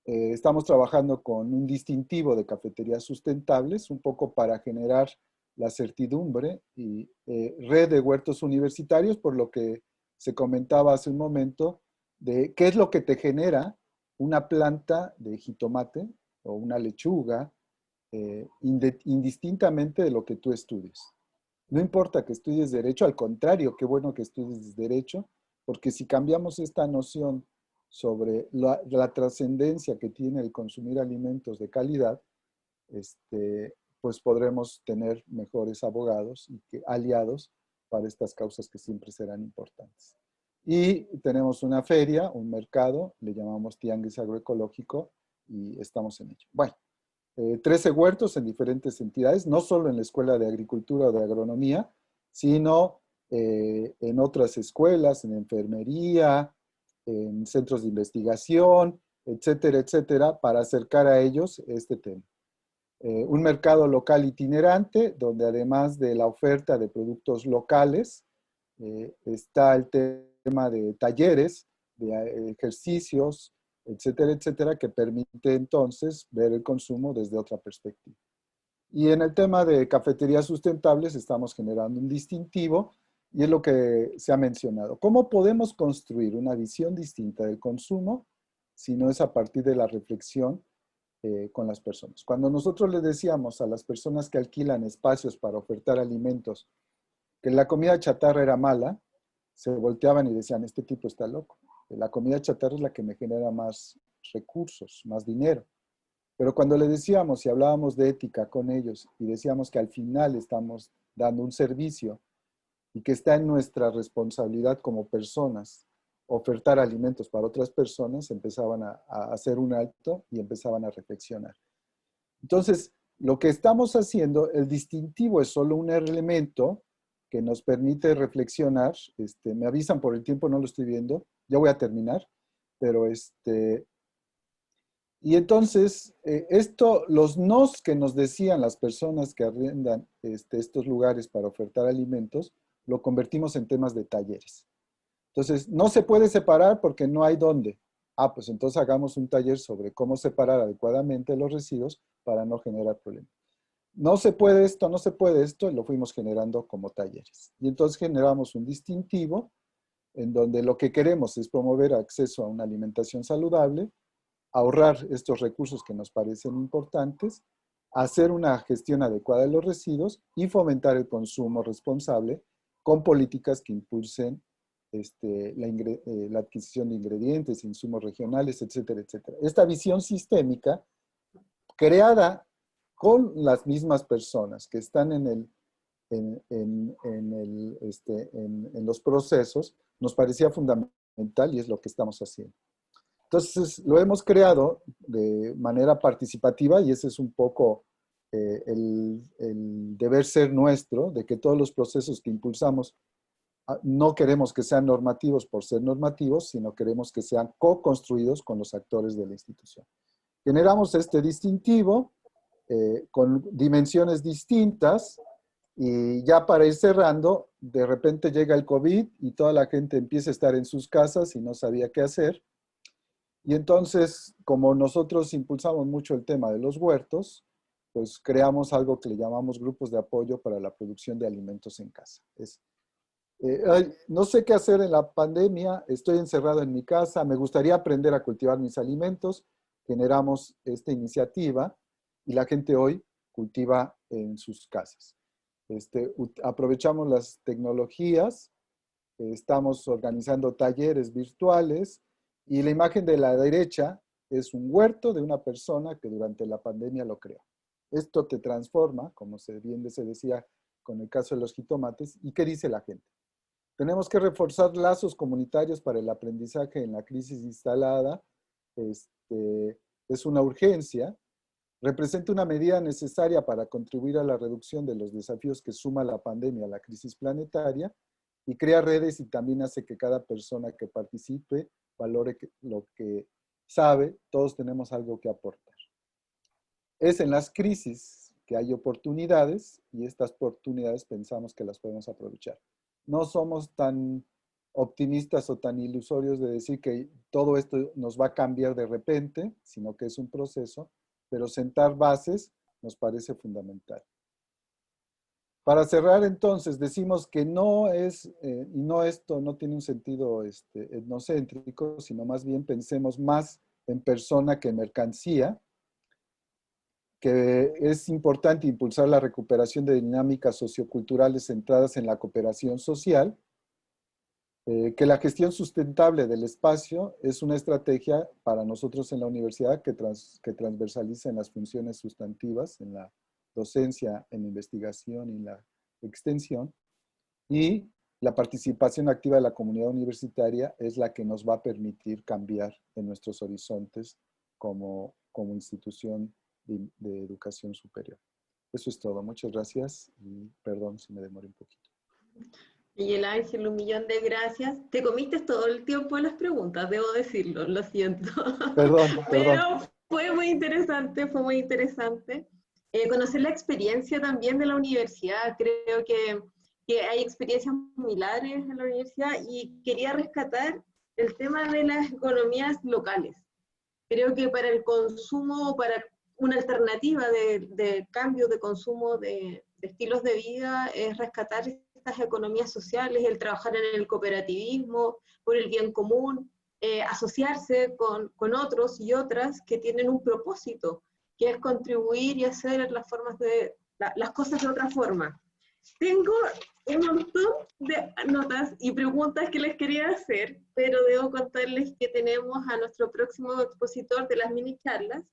estamos trabajando con un distintivo de cafeterías sustentables, un poco para generar la certidumbre y red de huertos universitarios, por lo que se comentaba hace un momento, de qué es lo que te genera una planta de jitomate o una lechuga, indistintamente de lo que tú estudies. No importa que estudies derecho, al contrario, qué bueno que estudies derecho, porque si cambiamos esta noción sobre la trascendencia que tiene el consumir alimentos de calidad, pues podremos tener mejores abogados y aliados para estas causas que siempre serán importantes. Y tenemos una feria, un mercado, le llamamos Tianguis Agroecológico, y estamos en ello. Bueno, 13 huertos en diferentes entidades, no solo en la Escuela de Agricultura o de Agronomía, sino en otras escuelas, en enfermería, en centros de investigación, etcétera, etcétera, para acercar a ellos este tema. Un mercado local itinerante, donde además de la oferta de productos locales, está el tema de talleres, de ejercicios, etcétera, etcétera, que permite entonces ver el consumo desde otra perspectiva. Y en el tema de cafeterías sustentables estamos generando un distintivo, y es lo que se ha mencionado. ¿Cómo podemos construir una visión distinta del consumo si no es a partir de la reflexión con las personas? Cuando nosotros les decíamos a las personas que alquilan espacios para ofertar alimentos que la comida chatarra era mala, se volteaban y decían, este tipo está loco. La comida chatarra es la que me genera más recursos, más dinero. Pero cuando le decíamos y hablábamos de ética con ellos y decíamos que al final estamos dando un servicio y que está en nuestra responsabilidad como personas ofertar alimentos para otras personas, empezaban a hacer un alto y empezaban a reflexionar. Entonces, lo que estamos haciendo, el distintivo es solo un elemento que nos permite reflexionar. Me avisan por el tiempo, no lo estoy viendo, ya voy a terminar, pero y entonces, los nos que nos decían las personas que arrendan estos lugares para ofertar alimentos, lo convertimos en temas de talleres. Entonces, no se puede separar porque no hay dónde. Ah, pues entonces hagamos un taller sobre cómo separar adecuadamente los residuos para no generar problemas. No se puede esto, no se puede esto, y lo fuimos generando como talleres. Y entonces generamos un distintivo en donde lo que queremos es promover acceso a una alimentación saludable, ahorrar estos recursos que nos parecen importantes, hacer una gestión adecuada de los residuos y fomentar el consumo responsable con políticas que impulsen la adquisición de ingredientes, insumos regionales, etcétera, etcétera. Esta visión sistémica, creada con las mismas personas que están en los procesos, nos parecía fundamental y es lo que estamos haciendo. Entonces, lo hemos creado de manera participativa y ese es un poco el deber ser nuestro, de que todos los procesos que impulsamos no queremos que sean normativos por ser normativos, sino queremos que sean co-construidos con los actores de la institución. Generamos este distintivo con dimensiones distintas y ya para ir cerrando, de repente llega el COVID y toda la gente empieza a estar en sus casas y no sabía qué hacer. Y entonces, como nosotros impulsamos mucho el tema de los huertos, pues creamos algo que le llamamos grupos de apoyo para la producción de alimentos en casa. No sé qué hacer en la pandemia, estoy encerrado en mi casa, me gustaría aprender a cultivar mis alimentos. Generamos esta iniciativa y la gente hoy cultiva en sus casas. Aprovechamos las tecnologías, estamos organizando talleres virtuales y la imagen de la derecha es un huerto de una persona que durante la pandemia lo creó. Esto te transforma, como bien se decía con el caso de los jitomates. ¿Y qué dice la gente? Tenemos que reforzar lazos comunitarios para el aprendizaje en la crisis instalada. Es una urgencia. Representa una medida necesaria para contribuir a la reducción de los desafíos que suma la pandemia a la crisis planetaria y crea redes y también hace que cada persona que participe valore lo que sabe. Todos tenemos algo que aportar. Es en las crisis que hay oportunidades y estas oportunidades pensamos que las podemos aprovechar. No somos tan optimistas o tan ilusorios de decir que todo esto nos va a cambiar de repente, sino que es un proceso, pero sentar bases nos parece fundamental. Para cerrar entonces, decimos que no es, y no esto no tiene un sentido etnocéntrico, sino más bien pensemos más en persona que en mercancía, que es importante impulsar la recuperación de dinámicas socioculturales centradas en la cooperación social, que la gestión sustentable del espacio es una estrategia para nosotros en la universidad que transversaliza en las funciones sustantivas, en la docencia, en la investigación y en la extensión, y la participación activa de la comunidad universitaria es la que nos va a permitir cambiar en nuestros horizontes como institución de educación superior. Eso es todo. Muchas gracias y perdón si me demoré un poquito. Miguel Ángel, 1.000.000 de gracias. Te comiste todo el tiempo de las preguntas, debo decirlo, lo siento. Perdón. Pero fue muy interesante, fue muy interesante. conocer la experiencia también de la universidad. Creo que hay experiencias similares en la universidad y quería rescatar el tema de las economías locales. Creo que para el consumo, para una alternativa de cambio de consumo de estilos de vida es rescatar estas economías sociales, el trabajar en el cooperativismo, por el bien común, asociarse con otros y otras que tienen un propósito, que es contribuir y hacer las cosas de otra forma. Tengo un montón de notas y preguntas que les quería hacer, pero debo contarles que tenemos a nuestro próximo expositor de las mini charlas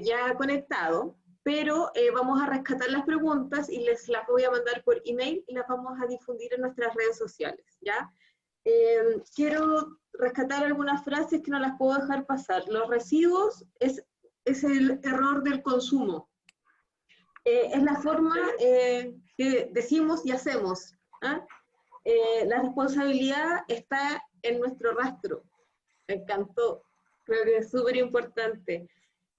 ya conectado, pero vamos a rescatar las preguntas y les las voy a mandar por email y las vamos a difundir en nuestras redes sociales, ¿ya? Quiero rescatar algunas frases que no las puedo dejar pasar. Los residuos es el error del consumo. Es la forma que decimos y hacemos. La responsabilidad está en nuestro rastro. Me encantó. Creo que es súper importante.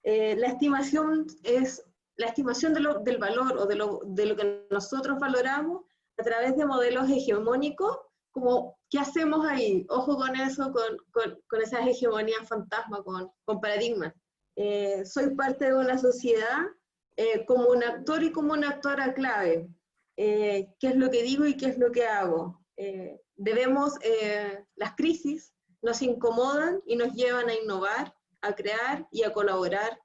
La estimación es la estimación del valor o de lo que nosotros valoramos a través de modelos hegemónicos, como ¿qué hacemos ahí? Ojo con eso, con esas hegemonías fantasma, con paradigmas. Soy parte de una sociedad como un actor y como una actora clave. ¿Qué es lo que digo y qué es lo que hago? Las crisis nos incomodan y nos llevan a innovar, a crear y a colaborar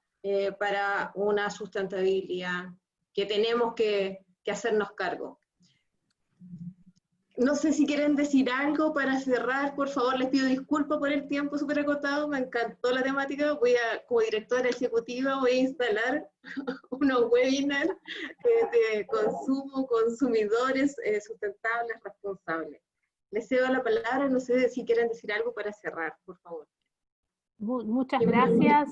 para una sustentabilidad que tenemos que hacernos cargo. No sé si quieren decir algo para cerrar, por favor, les pido disculpas por el tiempo súper acotado, me encantó la temática, como directora ejecutiva, voy a instalar unos webinars de consumo, consumidores sustentables, responsables. Les cedo la palabra, no sé si quieren decir algo para cerrar, por favor. Muchas gracias.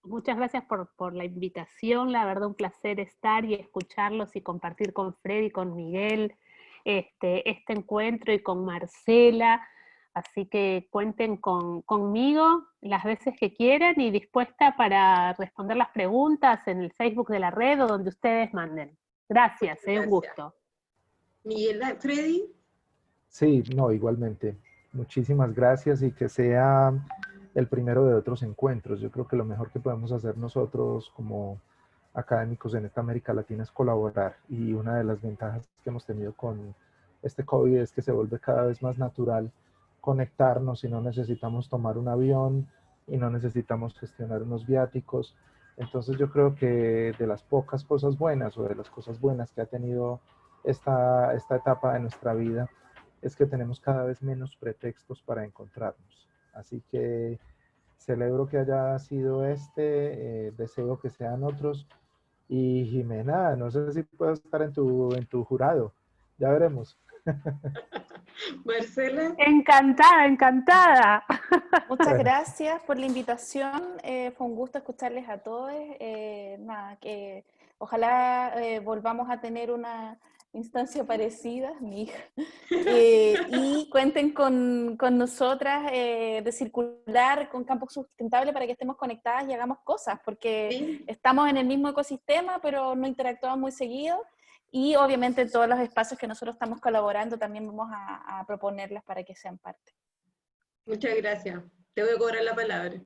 Muchas gracias por la invitación, la verdad un placer estar y escucharlos y compartir con Freddy y con Miguel este encuentro y con Marcela, así que cuenten conmigo las veces que quieran y dispuesta para responder las preguntas en el Facebook de la red o donde ustedes manden. Gracias. Un gusto. Miguel, Freddy. Sí, no, igualmente. Muchísimas gracias y que sea el primero de otros encuentros. Yo creo que lo mejor que podemos hacer nosotros como académicos en esta América Latina es colaborar, y una de las ventajas que hemos tenido con este COVID es que se vuelve cada vez más natural conectarnos y no necesitamos tomar un avión y no necesitamos gestionar unos viáticos. Entonces yo creo que de las pocas cosas buenas o de las cosas buenas que ha tenido esta etapa de nuestra vida es que tenemos cada vez menos pretextos para encontrarnos. Así que celebro que haya sido deseo que sean otros. Y Jimena, no sé si puedo estar en tu jurado, ya veremos. Marcela. Encantada, encantada. Muchas gracias por la invitación, fue un gusto escucharles a todos. Nada, que ojalá volvamos a tener una instancia parecida, mi hija, y cuenten con nosotras de circular con Campus Sustentable para que estemos conectadas y hagamos cosas, porque estamos en el mismo ecosistema, pero no interactuamos muy seguido, y obviamente en todos los espacios que nosotros estamos colaborando también vamos a proponerlas para que sean parte. Muchas gracias. Te voy a cobrar la palabra.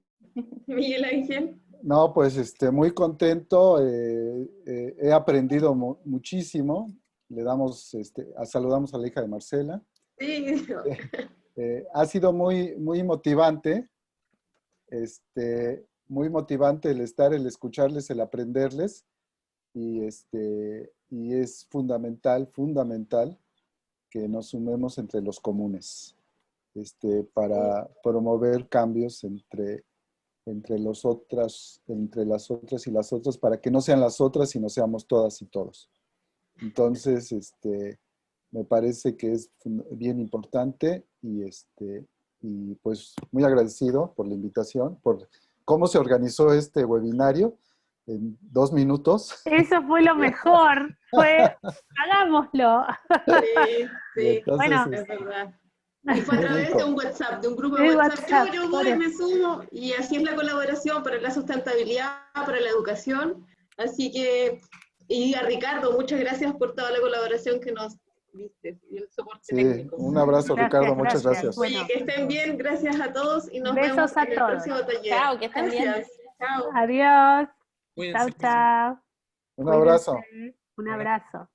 Miguel Ángel. No, pues muy contento, he aprendido muchísimo. Le damos, saludamos a la hija de Marcela. Sí. Ha sido muy motivante, muy motivante el escucharles, el aprenderles, y es fundamental que nos sumemos entre los comunes, para promover cambios entre las otras y las otras, para que no sean las otras, sino seamos todas y todos. Entonces, me parece que es bien importante y pues muy agradecido por la invitación, por cómo se organizó este webinario en 2 minutos. Eso fue lo mejor, hagámoslo. Sí, bueno, es verdad. Y fue a través de un WhatsApp, de un grupo de WhatsApp. Yo voy, me sumo, y así es la colaboración para la sustentabilidad, para la educación. Así que, y a Ricardo, muchas gracias por toda la colaboración que nos diste y el soporte técnico. Un abrazo, Ricardo, muchas gracias. Oye, que estén bien, gracias a todos y nos vemos en el próximo taller. Chao, que estén bien. Chao. Adiós. Cuídense. Chao, chao. Un abrazo. Un abrazo.